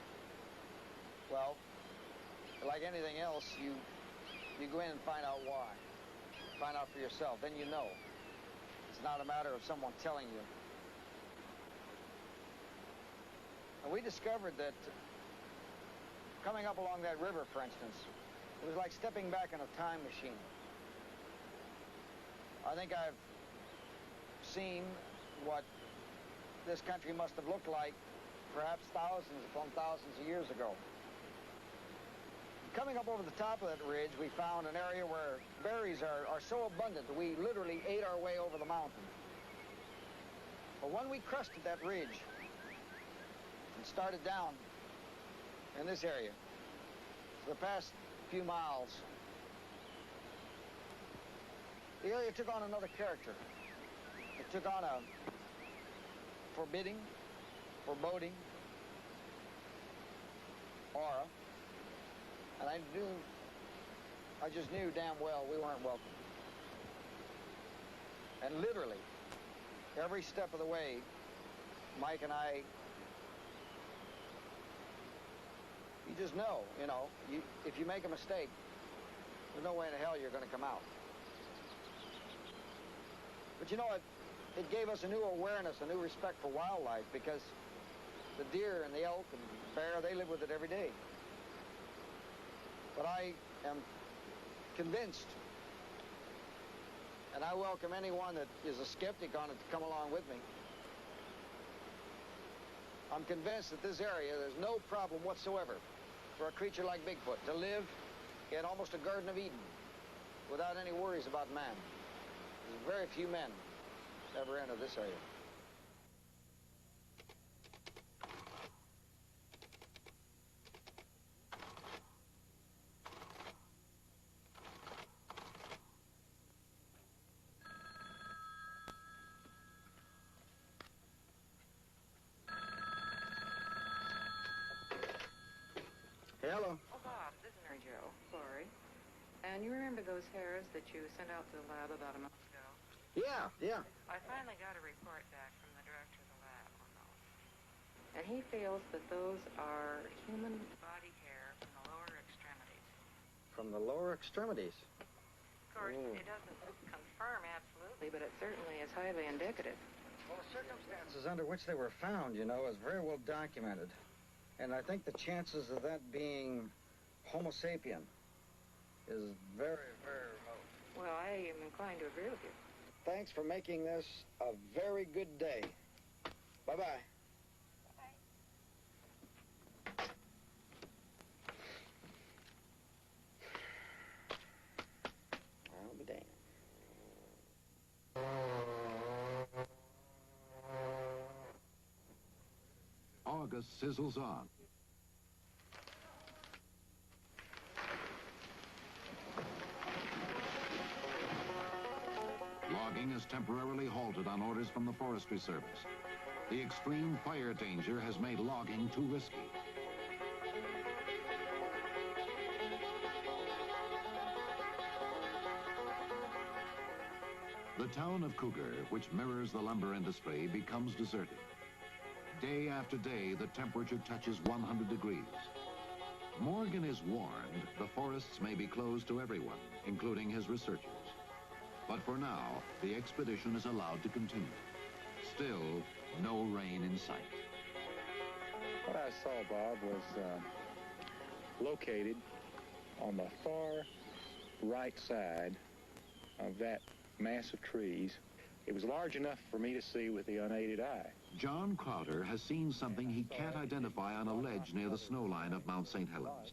Well, like anything else, you go in and find out why. Find out for yourself, then you know. It's not a matter of someone telling you. And we discovered that coming up along that river, for instance, it was like stepping back in a time machine. I think I've seen what this country must have looked like perhaps thousands upon thousands of years ago. Coming up over the top of that ridge, we found an area where berries are so abundant that we literally ate our way over the mountain. But when we crested that ridge and started down in this area, for the past few miles, the area took on another character. It took on a forbidding, foreboding aura. And I just knew damn well we weren't welcome. And literally, every step of the way, Mike and I, you just know, if you make a mistake, there's no way in hell you're going to come out. But it gave us a new awareness, a new respect for wildlife, because the deer and the elk and the bear, they live with it every day. But I am convinced, and I welcome anyone that is a skeptic on it to come along with me. I'm convinced that this area, there's no problem whatsoever for a creature like Bigfoot to live in almost a Garden of Eden without any worries about man. There's very few men ever enter this area. Hello. Oh, Bob, this is Mary Jo. Sorry. And you remember those hairs that you sent out to the lab about a month ago? Yeah, yeah. I finally got a report back from the director of the lab on those. And he feels that those are human body hair from the lower extremities. From the lower extremities? Of course, it doesn't confirm absolutely, but it certainly is highly indicative. Well, the circumstances under which they were found, you know, is very well documented. And I think the chances of that being Homo sapien is very, very remote. Well, I am inclined to agree with you. Thanks for making this a very good day. Bye-bye. I'll be damned. August sizzles on. Logging is temporarily halted on orders from the Forestry Service. The extreme fire danger has made logging too risky. The town of Cougar, which mirrors the lumber industry, becomes deserted. Day after day, the temperature touches 100 degrees. Morgan is warned the forests may be closed to everyone, including his researchers. But for now, the expedition is allowed to continue. Still, no rain in sight. What I saw, Bob, was located on the far right side of that mass of trees. It was large enough for me to see with the unaided eye. John Crowder has seen something he can't identify on a ledge near the snow line of Mount St. Helens.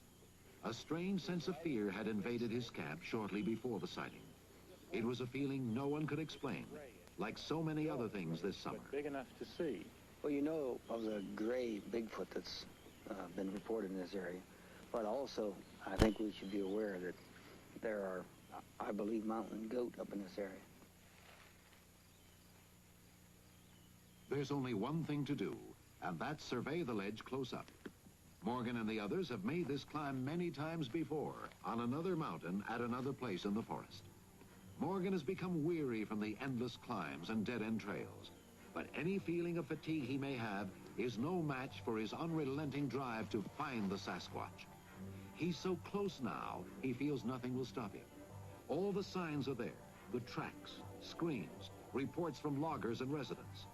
A strange sense of fear had invaded his camp shortly before the sighting. It was a feeling no one could explain, like so many other things this summer. Big enough to see. Well, you know of the gray Bigfoot that's been reported in this area. But also, I think we should be aware that there are, I believe, mountain goat up in this area. There's only one thing to do, and that's survey the ledge close up. Morgan and the others have made this climb many times before, on another mountain at another place in the forest. Morgan has become weary from the endless climbs and dead-end trails, but any feeling of fatigue he may have is no match for his unrelenting drive to find the Sasquatch. He's so close now, he feels nothing will stop him. All the signs are there, the tracks, screams, reports from loggers and residents.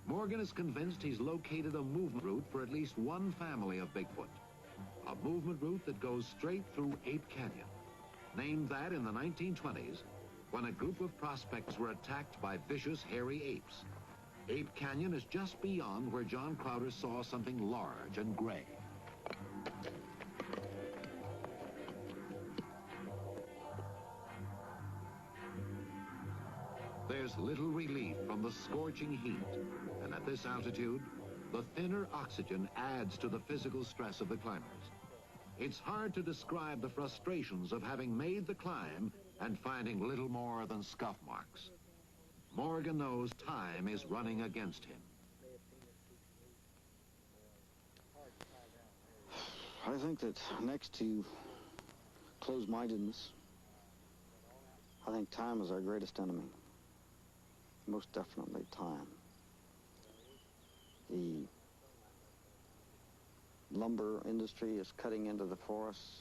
Morgan is convinced he's located a movement route for at least one family of Bigfoot. A movement route that goes straight through Ape Canyon. Named that in the 1920s, when a group of prospectors were attacked by vicious, hairy apes. Ape Canyon is just beyond where John Crowder saw something large and gray. There's little relief from the scorching heat, and at this altitude, the thinner oxygen adds to the physical stress of the climbers. It's hard to describe the frustrations of having made the climb and finding little more than scuff marks. Morgan knows time is running against him. I think that next to closed-mindedness, I think time is our greatest enemy. Most definitely time. The lumber industry is cutting into the forests.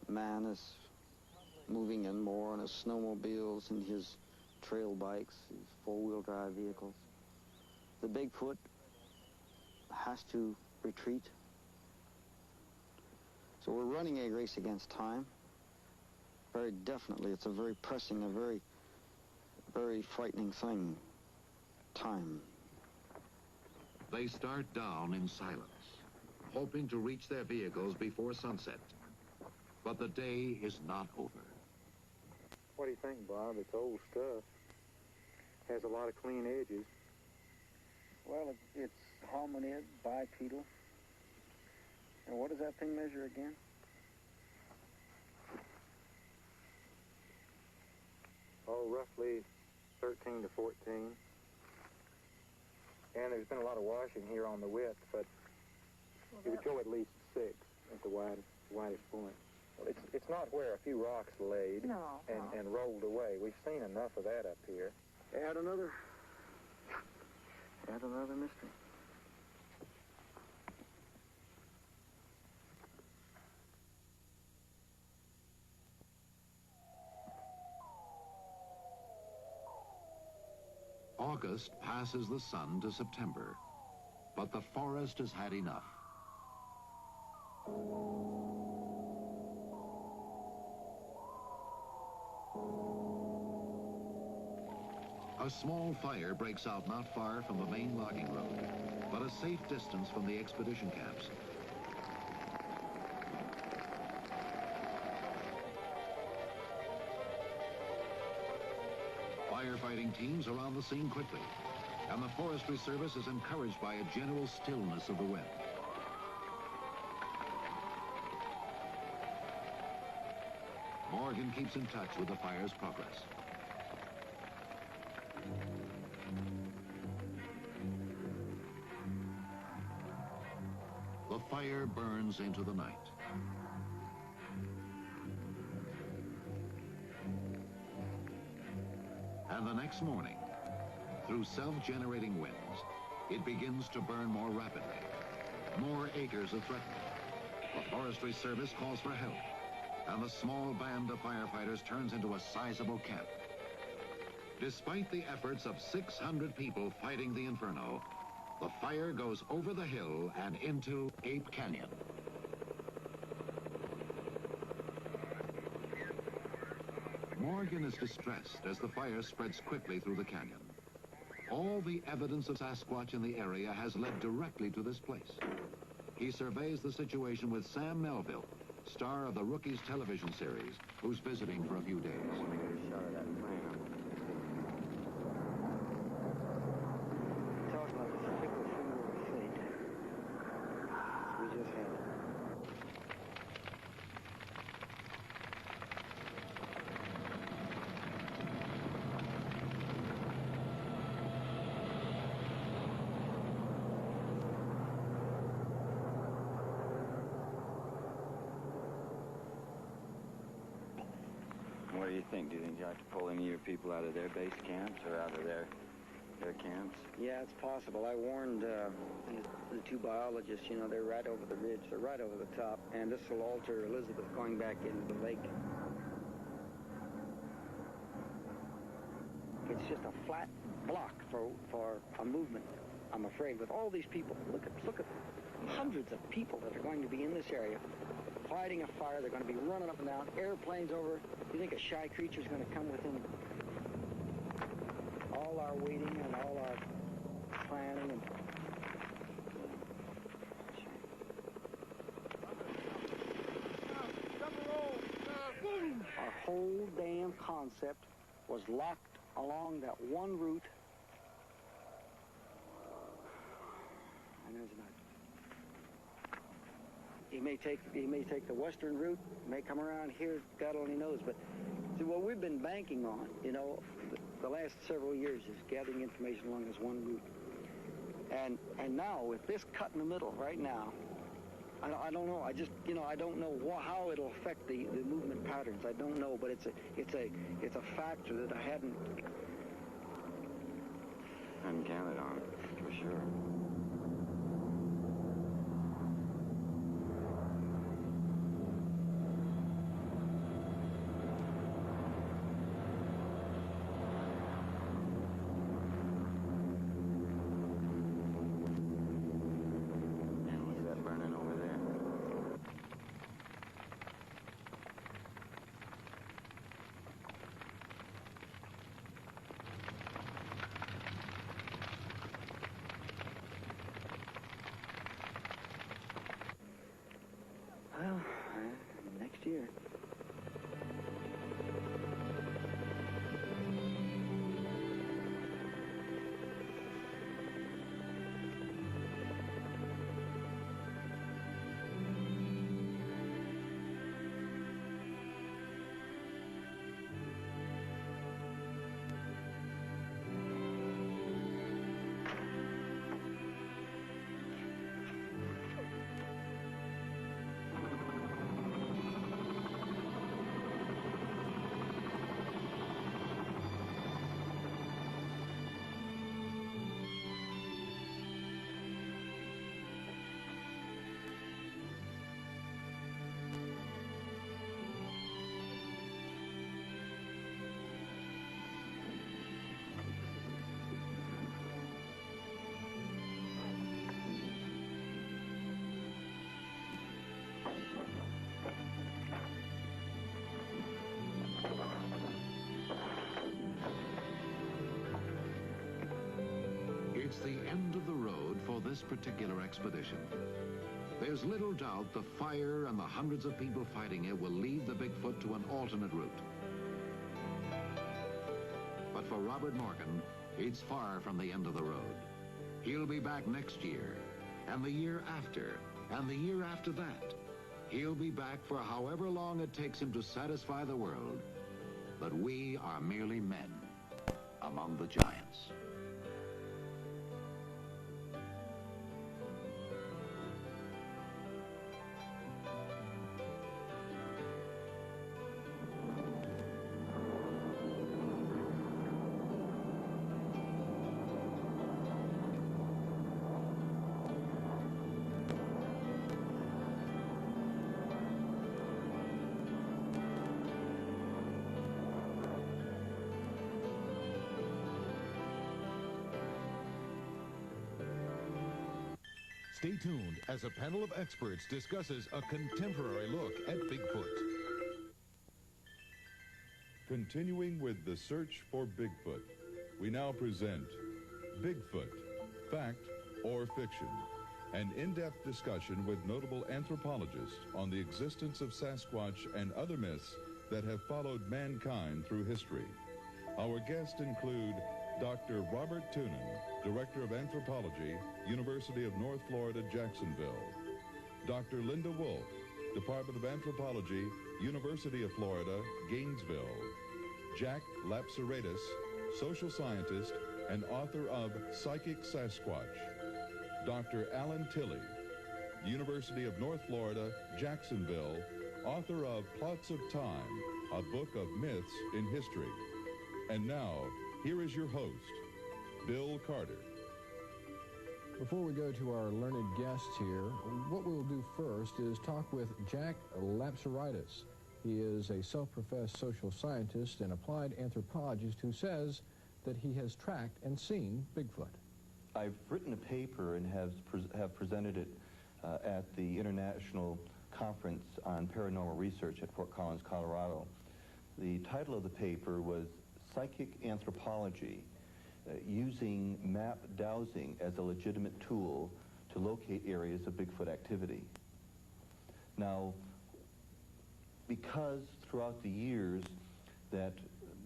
Man is moving in more on his snowmobiles and his trail bikes, his four-wheel drive vehicles. The Bigfoot has to retreat. So we're running a race against time. Very definitely, it's a very pressing, a very, very frightening thing. Time. They start down in silence, hoping to reach their vehicles before sunset. But the day is not over. What do you think, Bob? It's old stuff. Has a lot of clean edges. Well, it's hominid, bipedal. And what does that thing measure again? Oh, roughly 13 to 14. And there's been a lot of washing here on the width, but it would go at least 6. at the widest point. Well, it's not where a few rocks laid and rolled away. We've seen enough of that up here. Add another mystery. August passes the sun to September, but the forest has had enough. A small fire breaks out not far from the main logging road, but a safe distance from the expedition camps. Firefighting teams are on the scene quickly, and the Forestry Service is encouraged by a general stillness of the wind. Morgan keeps in touch with the fire's progress. The fire burns into the night. And the next morning, through self-generating winds, it begins to burn more rapidly. More acres are threatened. The Forestry Service calls for help, and the small band of firefighters turns into a sizable camp. Despite the efforts of 600 people fighting the inferno, the fire goes over the hill and into Ape Canyon. Morgan is distressed as the fire spreads quickly through the canyon. All the evidence of Sasquatch in the area has led directly to this place. He surveys the situation with Sam Melville, star of the Rookies television series, who's visiting for a few days. Talk about the fickle finger of fate. We just had it. What do you think? Do you think you have to pull any of your people out of their base camps or out of their camps? Yeah, it's possible. I warned the two biologists, you know, they're right over the ridge. They're right over the top. And this will alter Elizabeth going back into the lake. It's just a flat block for a movement, I'm afraid, with all these people. Look at hundreds of people that are going to be in this area fighting a fire. They're going to be running up and down, airplanes over. You think a shy creature's going to come within all our waiting and all our planning and our whole damn concept was locked along that one route. And there's not. He may take the western route, may come around here, God only knows. But see, what we've been banking on, you know, the last several years is gathering information along this one route. And now with this cut in the middle right now, I don't know. I just, you know, I don't know how it'll affect the movement patterns. I don't know, but it's a factor that I hadn't counted on it, for sure. the end of the road for this particular expedition. There's little doubt the fire and the hundreds of people fighting it will lead the Bigfoot to an alternate route. But for Robert Morgan, it's far from the end of the road. He'll be back next year, and the year after, and the year after that. He'll be back for however long it takes him to satisfy the world that we are merely men among the giants. Stay tuned as a panel of experts discusses a contemporary look at Bigfoot. Continuing with the search for Bigfoot, we now present Bigfoot, Fact or Fiction, an in-depth discussion with notable anthropologists on the existence of Sasquatch and other myths that have followed mankind through history. Our guests include Dr. Robert Toonen, Director of Anthropology, University of North Florida, Jacksonville. Dr. Linda Wolf, Department of Anthropology, University of Florida, Gainesville. Jack Lapseratus, social scientist and author of Psychic Sasquatch. Dr. Alan Tilley, University of North Florida, Jacksonville, author of Plots of Time, a book of myths in history. And now, here is your host, Bill Carter. Before we go to our learned guests here, what we'll do first is talk with Jack Lapseratus. He is a self-professed social scientist and applied anthropologist who says that he has tracked and seen Bigfoot. I've written a paper and have presented it at the International Conference on Paranormal Research at Fort Collins, Colorado. The title of the paper was Psychic Anthropology, using map dowsing as a legitimate tool to locate areas of Bigfoot activity. Now, because throughout the years that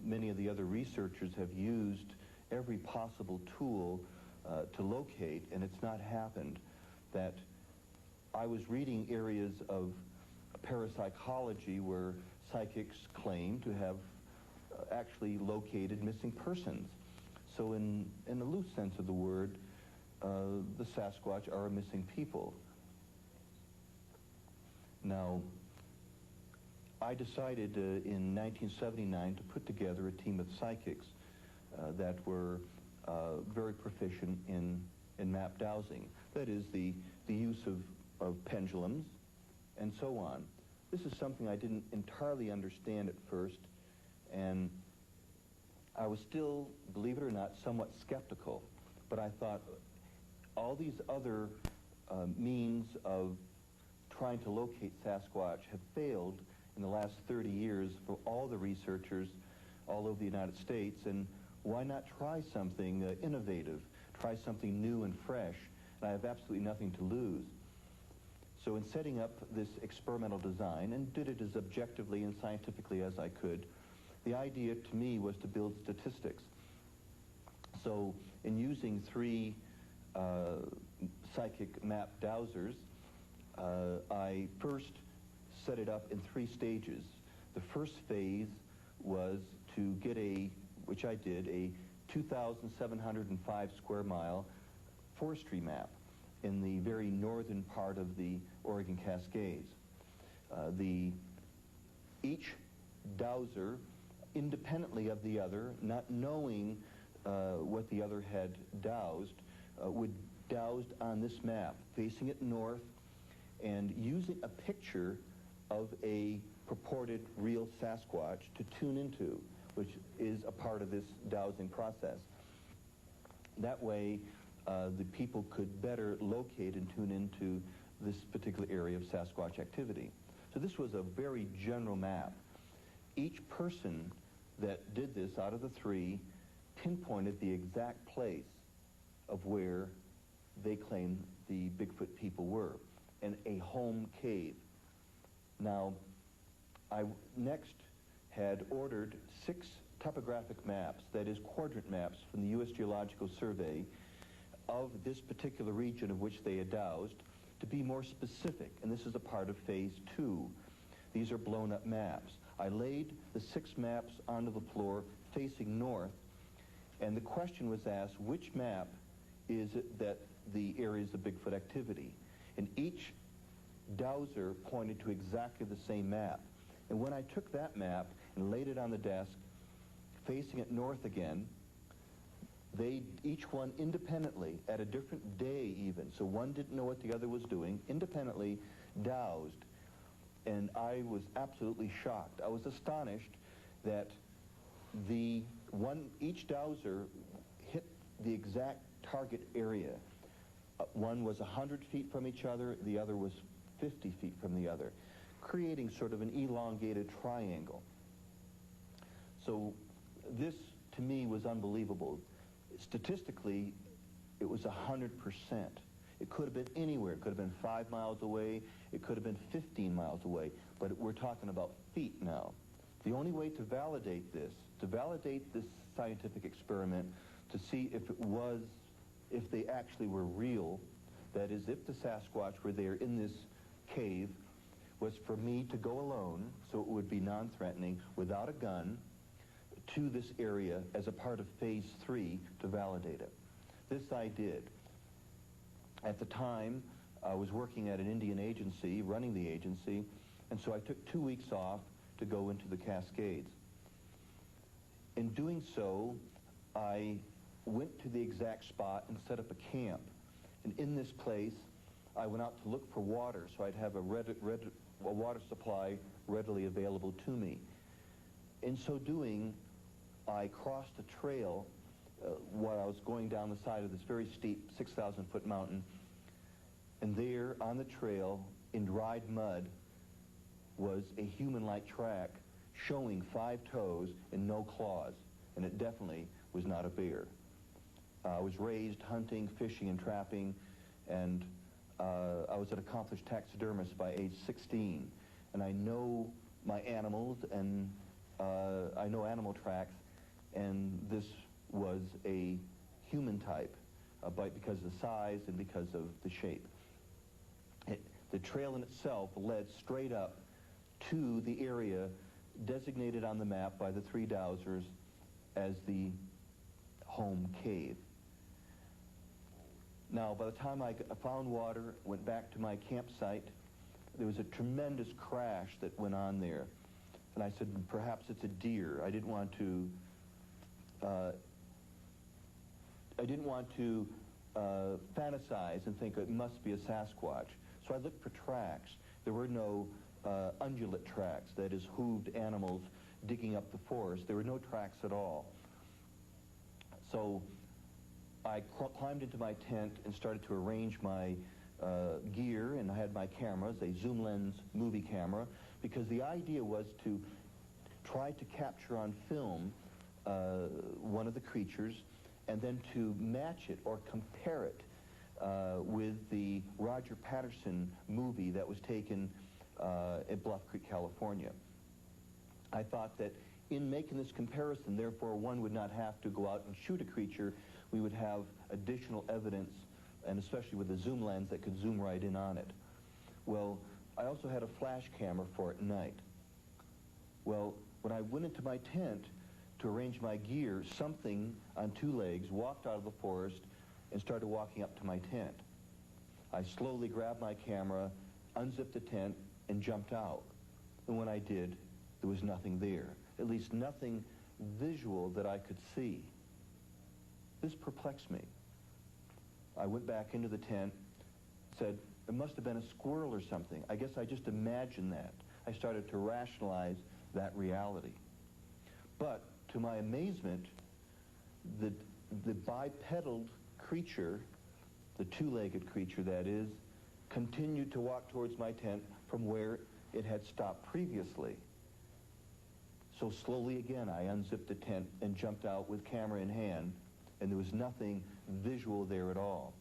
many of the other researchers have used every possible tool to locate, and it's not happened, that I was reading areas of parapsychology where psychics claim to have actually located missing persons. So in the loose sense of the word, the Sasquatch are a missing people. Now, I decided in 1979 to put together a team of psychics that were very proficient in map dowsing. That is, the use of pendulums and so on. This is something I didn't entirely understand at first, and I was still, believe it or not, somewhat skeptical. But I thought all these other means of trying to locate Sasquatch have failed in the last 30 years for all the researchers all over the United States, and why not try something innovative, try something new and fresh, and I have absolutely nothing to lose. So in setting up this experimental design, and did it as objectively and scientifically as I could, the idea to me was to build statistics. So in using 3 psychic map dowsers, I first set it up in 3 stages. The first phase was to get which I did, a 2,705 square mile forestry map in the very northern part of the Oregon Cascades. Each dowser, independently of the other, not knowing what the other had dowsed, would dowsed on this map, facing it north, and using a picture of a purported real Sasquatch to tune into, which is a part of this dowsing process. That way, the people could better locate and tune into this particular area of Sasquatch activity. So this was a very general map. Each person that did this out of the 3 pinpointed the exact place of where they claim the Bigfoot people were, and a home cave. Now, I next had ordered 6 topographic maps, that is quadrant maps from the U.S. Geological Survey of this particular region of which they had dowsed, to be more specific, and this is a part of phase 2. These are blown up maps. I laid the 6 maps onto the floor facing north, and the question was asked, which map is it that the areas of Bigfoot activity? And each dowser pointed to exactly the same map. And when I took that map and laid it on the desk, facing it north again, they, each one independently, at a different day even, so one didn't know what the other was doing, independently dowsed. And I was absolutely shocked. I was astonished that each dowser hit the exact target area. One was 100 feet from each other, the other was 50 feet from the other, creating sort of an elongated triangle. So this, to me, was unbelievable. Statistically, it was 100%. It could have been anywhere. It could have been 5 miles away. It could have been 15 miles away. But we're talking about feet now. The only way to validate this scientific experiment, to see if they actually were real, that is, if the Sasquatch were there in this cave, was for me to go alone, so it would be non-threatening, without a gun, to this area as a part of phase 3 to validate it. This I did. At the time, I was working at an Indian agency, running the agency, and so I took 2 weeks off to go into the Cascades. In doing so, I went to the exact spot and set up a camp. And in this place, I went out to look for water, so I'd have a water supply readily available to me. In so doing, I crossed a trail while I was going down the side of this very steep 6,000-foot mountain, and there on the trail, in dried mud, was a human-like track showing 5 toes and no claws, and it definitely was not a bear. I was raised hunting, fishing, and trapping, and I was an accomplished taxidermist by age 16, and I know my animals, and I know animal tracks, and this was a human type, because of the size and because of the shape. The trail in itself led straight up to the area designated on the map by the 3 dowsers as the home cave. Now, by the time I found water, went back to my campsite, there was a tremendous crash that went on there. And I said, perhaps it's a deer. I didn't want to fantasize and think it must be a Sasquatch. So I looked for tracks. There were no ungulate tracks, that is, hooved animals digging up the forest. There were no tracks at all. So I climbed into my tent and started to arrange my gear, and I had my cameras, a zoom lens movie camera, because the idea was to try to capture on film one of the creatures and then to match it or compare it with the Roger Patterson movie that was taken at Bluff Creek, California. I thought that in making this comparison, therefore, one would not have to go out and shoot a creature. We would have additional evidence, and especially with a zoom lens that could zoom right in on it. Well, I also had a flash camera for at night. Well, when I went into my tent to arrange my gear, something on 2 legs walked out of the forest and started walking up to my tent. I slowly grabbed my camera, unzipped the tent, and jumped out. And when I did, there was nothing there, at least nothing visual that I could see. This perplexed me. I went back into the tent, said, it must have been a squirrel or something. I guess I just imagined that. I started to rationalize that reality. But to my amazement, the bipedal creature, the 2-legged creature that is, continued to walk towards my tent from where it had stopped previously. So slowly again, I unzipped the tent and jumped out with camera in hand and there was nothing visual there at all.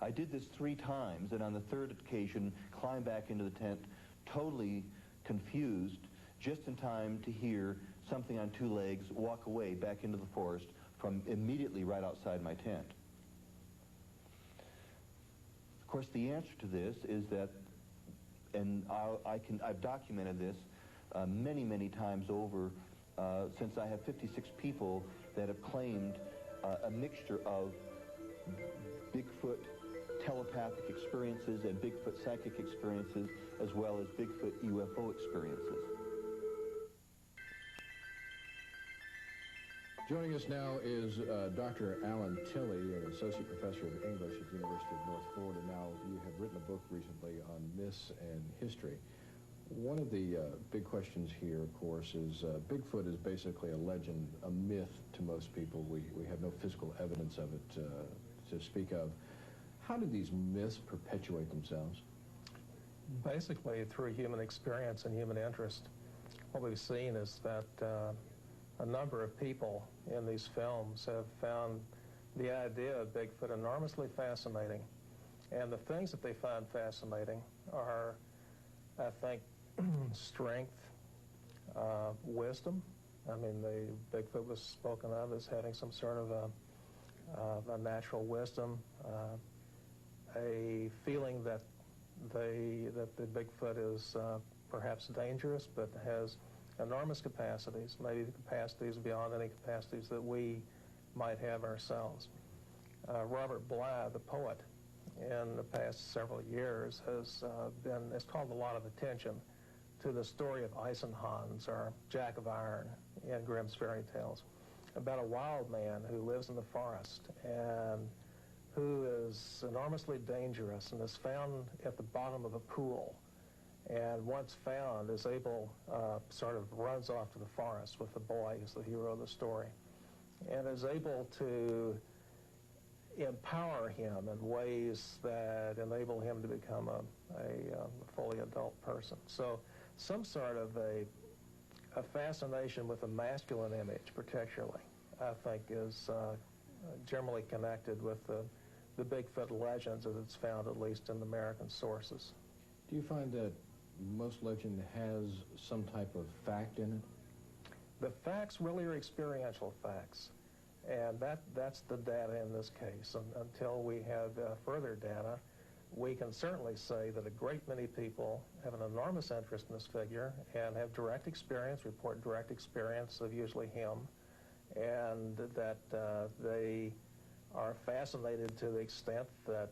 I did this 3 times, and on the 3rd occasion, climbed back into the tent, totally confused, just in time to hear something on 2 legs walk away back into the forest from immediately right outside my tent. Of course, the answer to this is that, and I've documented this many, many times over, since I have 56 people that have claimed a mixture of Bigfoot telepathic experiences and Bigfoot psychic experiences, as well as Bigfoot UFO experiences. Joining us now is Dr. Alan Tilley, an associate professor of English at the University of North Florida. Now, you have written a book recently on myths and history. One of the big questions here, of course, is Bigfoot is basically a legend, a myth to most people. We have no physical evidence of it to speak of. How do these myths perpetuate themselves? Basically, through human experience and human interest. What we've seen is that a number of people in these films have found the idea of Bigfoot enormously fascinating. And the things that they find fascinating are, I think, strength, wisdom. I mean, Bigfoot was spoken of as having some sort of a natural wisdom, a feeling that the Bigfoot is perhaps dangerous, but has enormous capacities, maybe the capacities beyond any capacities that we might have ourselves. Robert Bly, the poet, in the past several years has called a lot of attention to the story of Eisenhans, or Jack of Iron, in Grimm's fairy tales, about a wild man who lives in the forest and who is enormously dangerous and is found at the bottom of a pool, and once found is able, sort of runs off to the forest with the boy, who's the hero of the story, and is able to empower him in ways that enable him to become a fully adult person. So some sort of a fascination with a masculine image, particularly, I think is generally connected with the Bigfoot legends as it's found, at least in American sources. Do you find that most legend has some type of fact in it? The facts really are experiential facts, and that's the data in this case. Until we have further data, we can certainly say that a great many people have an enormous interest in this figure and have direct experience, report direct experience of usually him, and that they are fascinated to the extent that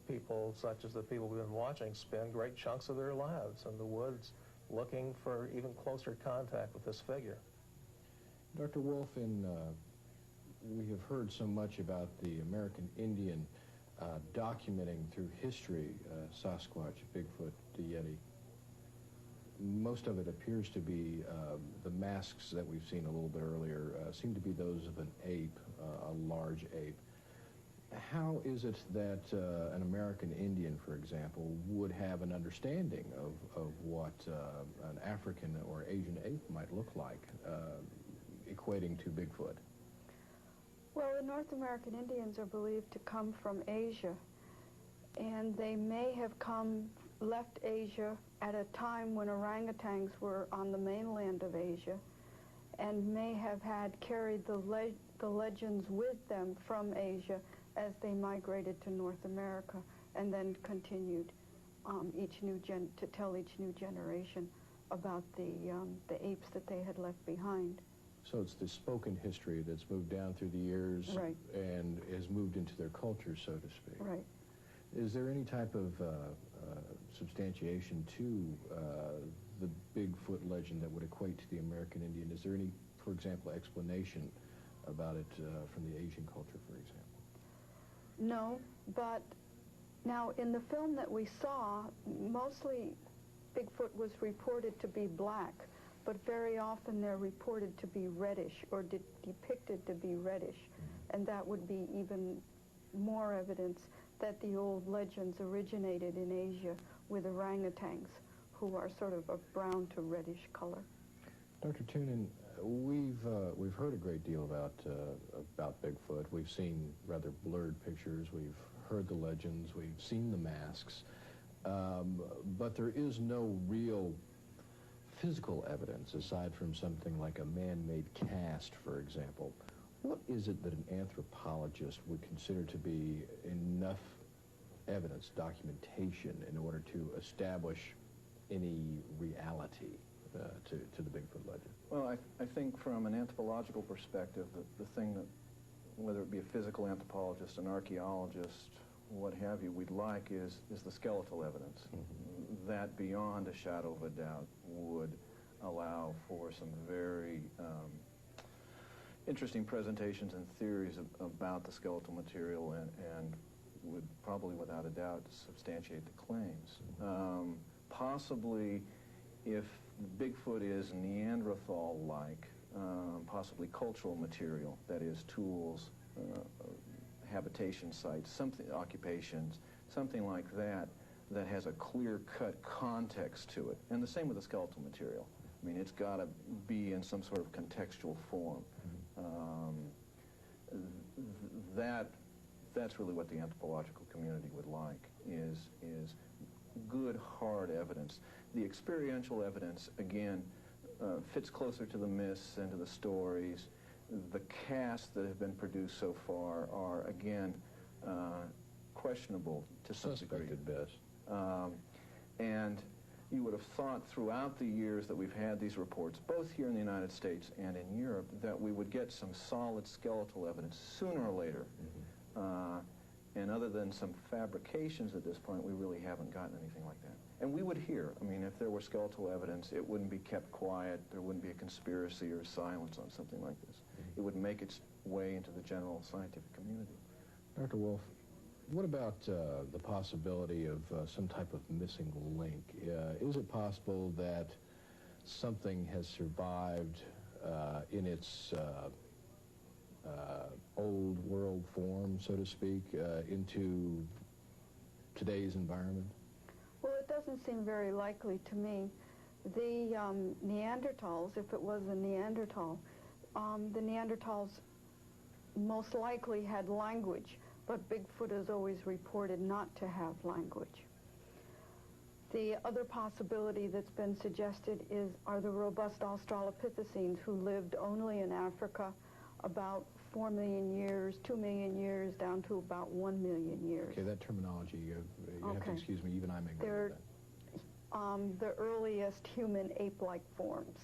people, such as the people we've been watching, spend great chunks of their lives in the woods looking for even closer contact with this figure. Dr. Wolf, we have heard so much about the American Indian documenting through history Sasquatch, Bigfoot, the Yeti. Most of it appears to be the masks that we've seen a little bit earlier seem to be those of an ape, a large ape. How is it that an American Indian, for example, would have an understanding of what an African or Asian ape might look like, equating to Bigfoot? Well, the North American Indians are believed to come from Asia, and they may have left Asia at a time when orangutans were on the mainland of Asia, and may have carried the legends with them from Asia as they migrated to North America, and then continued to tell each new generation about the apes that they had left behind. So it's the spoken history that's moved down through the years, right, and has moved into their culture, so to speak. Right. Is there any type of substantiation to the Bigfoot legend that would equate to the American Indian? Is there any, for example, explanation about it from the Asian culture, for example? No, but now in the film that we saw, mostly Bigfoot was reported to be black, but very often they're reported to be reddish, or depicted to be reddish, and that would be even more evidence that the old legends originated in Asia with orangutans, who are sort of a brown to reddish color. Dr. Toonan, We've heard a great deal about Bigfoot. We've seen rather blurred pictures. We've heard the legends. We've seen the masks. But there is no real physical evidence aside from something like a man-made cast, for example. What is it that an anthropologist would consider to be enough evidence, documentation, in order to establish any reality to the Bigfoot legend? Well, I think from an anthropological perspective, the thing that, whether it be a physical anthropologist, an archaeologist, what have you, we'd like is the skeletal evidence. Mm-hmm. That, beyond a shadow of a doubt, would allow for some very interesting presentations and theories about the skeletal material, and would probably, without a doubt, substantiate the claims. Possibly, if Bigfoot is Neanderthal-like, possibly cultural material, that is, tools, habitation sites, something, occupations, something like that, that has a clear-cut context to it. And the same with the skeletal material. I mean, it's got to be in some sort of contextual form. That's really what the anthropological community would like, is good, hard evidence. The experiential evidence, again, fits closer to the myths and to the stories. The casts that have been produced so far are, again, questionable to some degree. Suspect at best. And you would have thought throughout the years that we've had these reports, both here in the United States and in Europe, that we would get some solid skeletal evidence sooner or later. Mm-hmm. And other than some fabrications at this point, we really haven't gotten anything like that. And we would hear. I mean, if there were skeletal evidence, it wouldn't be kept quiet. There wouldn't be a conspiracy or silence on something like this. Mm-hmm. It would make its way into the general scientific community. Dr. Wolf, what about the possibility of some type of missing link? Is it possible that something has survived in its old world form, so to speak, into today's environment? Well, it doesn't seem very likely to me. The Neanderthals, if it was a Neanderthal, the Neanderthals most likely had language, but Bigfoot is always reported not to have language. The other possibility that's been suggested are the robust Australopithecines who lived only in Africa about 4 million years, 2 million years, down to about 1 million years. Okay, that terminology, you have to excuse me, even I'm ignorant of that. The earliest human ape-like forms.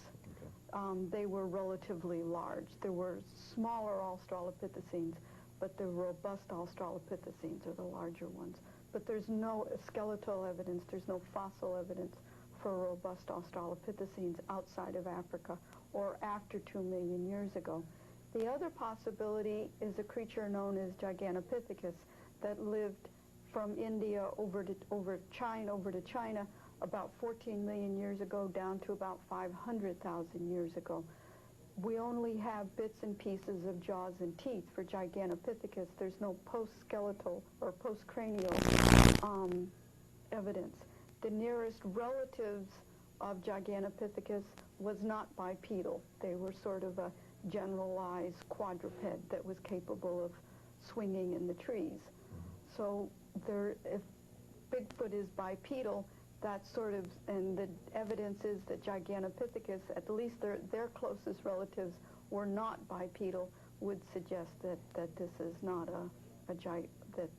Okay. They were relatively large. There were smaller Australopithecines, but the robust Australopithecines are the larger ones. But there's no skeletal evidence, there's no fossil evidence for robust Australopithecines outside of Africa or after 2 million years ago. The other possibility is a creature known as Gigantopithecus that lived from India over to China about 14 million years ago down to about 500,000 years ago. We only have bits and pieces of jaws and teeth for Gigantopithecus. There's no post-skeletal or post-cranial evidence. The nearest relatives of Gigantopithecus was not bipedal. They were sort of a generalized quadruped that was capable of swinging in the trees. So if Bigfoot is bipedal, that's sort of, and the evidence is that Gigantopithecus, at least their closest relatives were not bipedal, would suggest that this is not that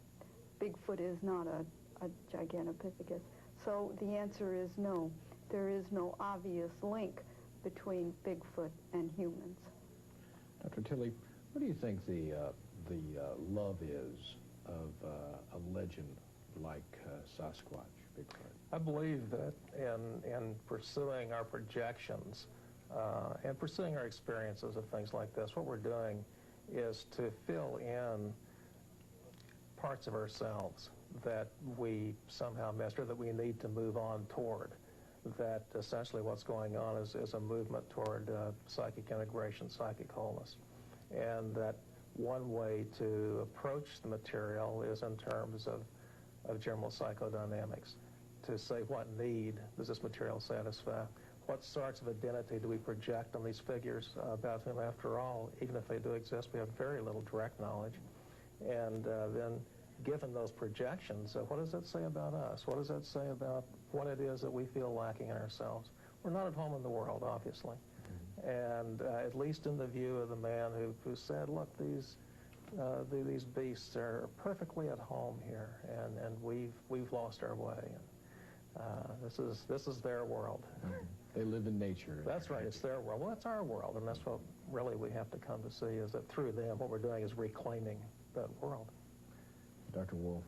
Bigfoot is not a Gigantopithecus. So the answer is no. There is no obvious link between Bigfoot and humans. Dr. Tilley, what do you think the love is of a legend like Sasquatch, Bigfoot? I believe that in pursuing our projections and pursuing our experiences of things like this, what we're doing is to fill in parts of ourselves that we somehow missed or that we need to move on toward. That essentially what's going on is a movement toward psychic integration, psychic wholeness. And that one way to approach the material is in terms of general psychodynamics, to say what need does this material satisfy, what sorts of identity do we project on these figures about whom, after all, even if they do exist, we have very little direct knowledge. And then, given those projections, what does that say about us? What does that say about what it is that we feel lacking in ourselves? We're not at home in the world, obviously. And at least in the view of the man who said, look, these beasts are perfectly at home here, and we've lost our way. And this is their world. They live in nature. That's right. It's their world. Well, it's our world, and that's what really we have to come to see, is that through them, what we're doing is reclaiming that world. Dr. Wolf,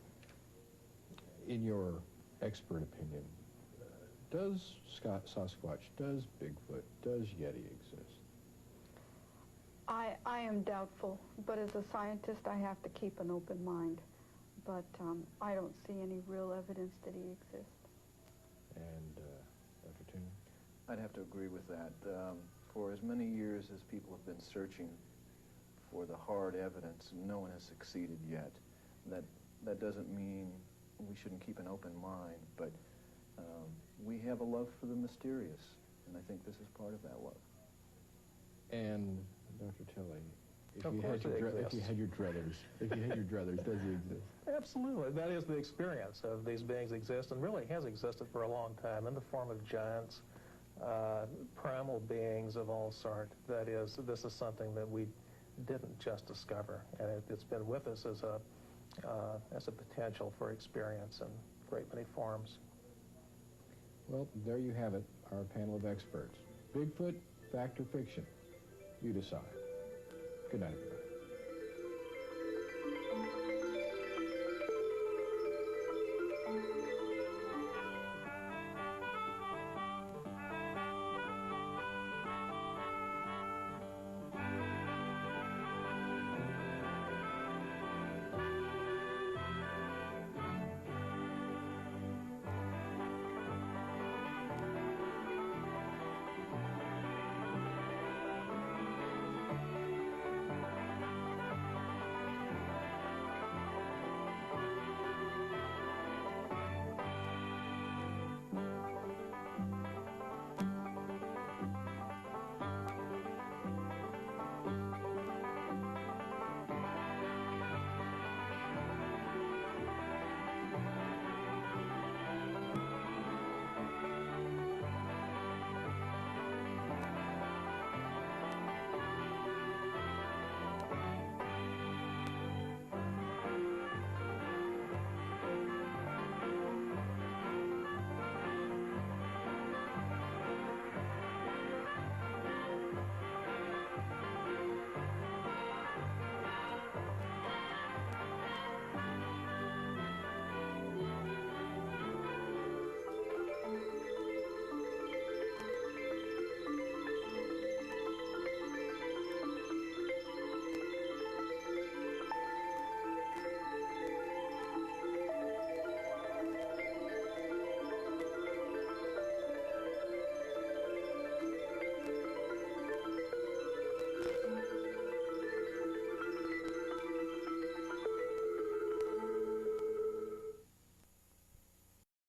in your expert opinion, does Sasquatch, does Bigfoot, does Yeti exist? I am doubtful, but as a scientist, I have to keep an open mind. But I don't see any real evidence that he exists. And Dr. Toon? I'd have to agree with that. For as many years as people have been searching for the hard evidence, no one has succeeded yet. That doesn't mean we shouldn't keep an open mind, but we have a love for the mysterious, and I think this is part of that love. And Dr. Tilley, if Of you course had your druthers, does he exist? Absolutely. That is the experience of these beings exist, and really has existed for a long time in the form of giants, primal beings of all sorts. That is, this is something that we didn't just discover, and it's been with us as a potential for experience in a great many forms. Well, there you have it, our panel of experts. Bigfoot, fact or fiction? You decide. Good night, everybody.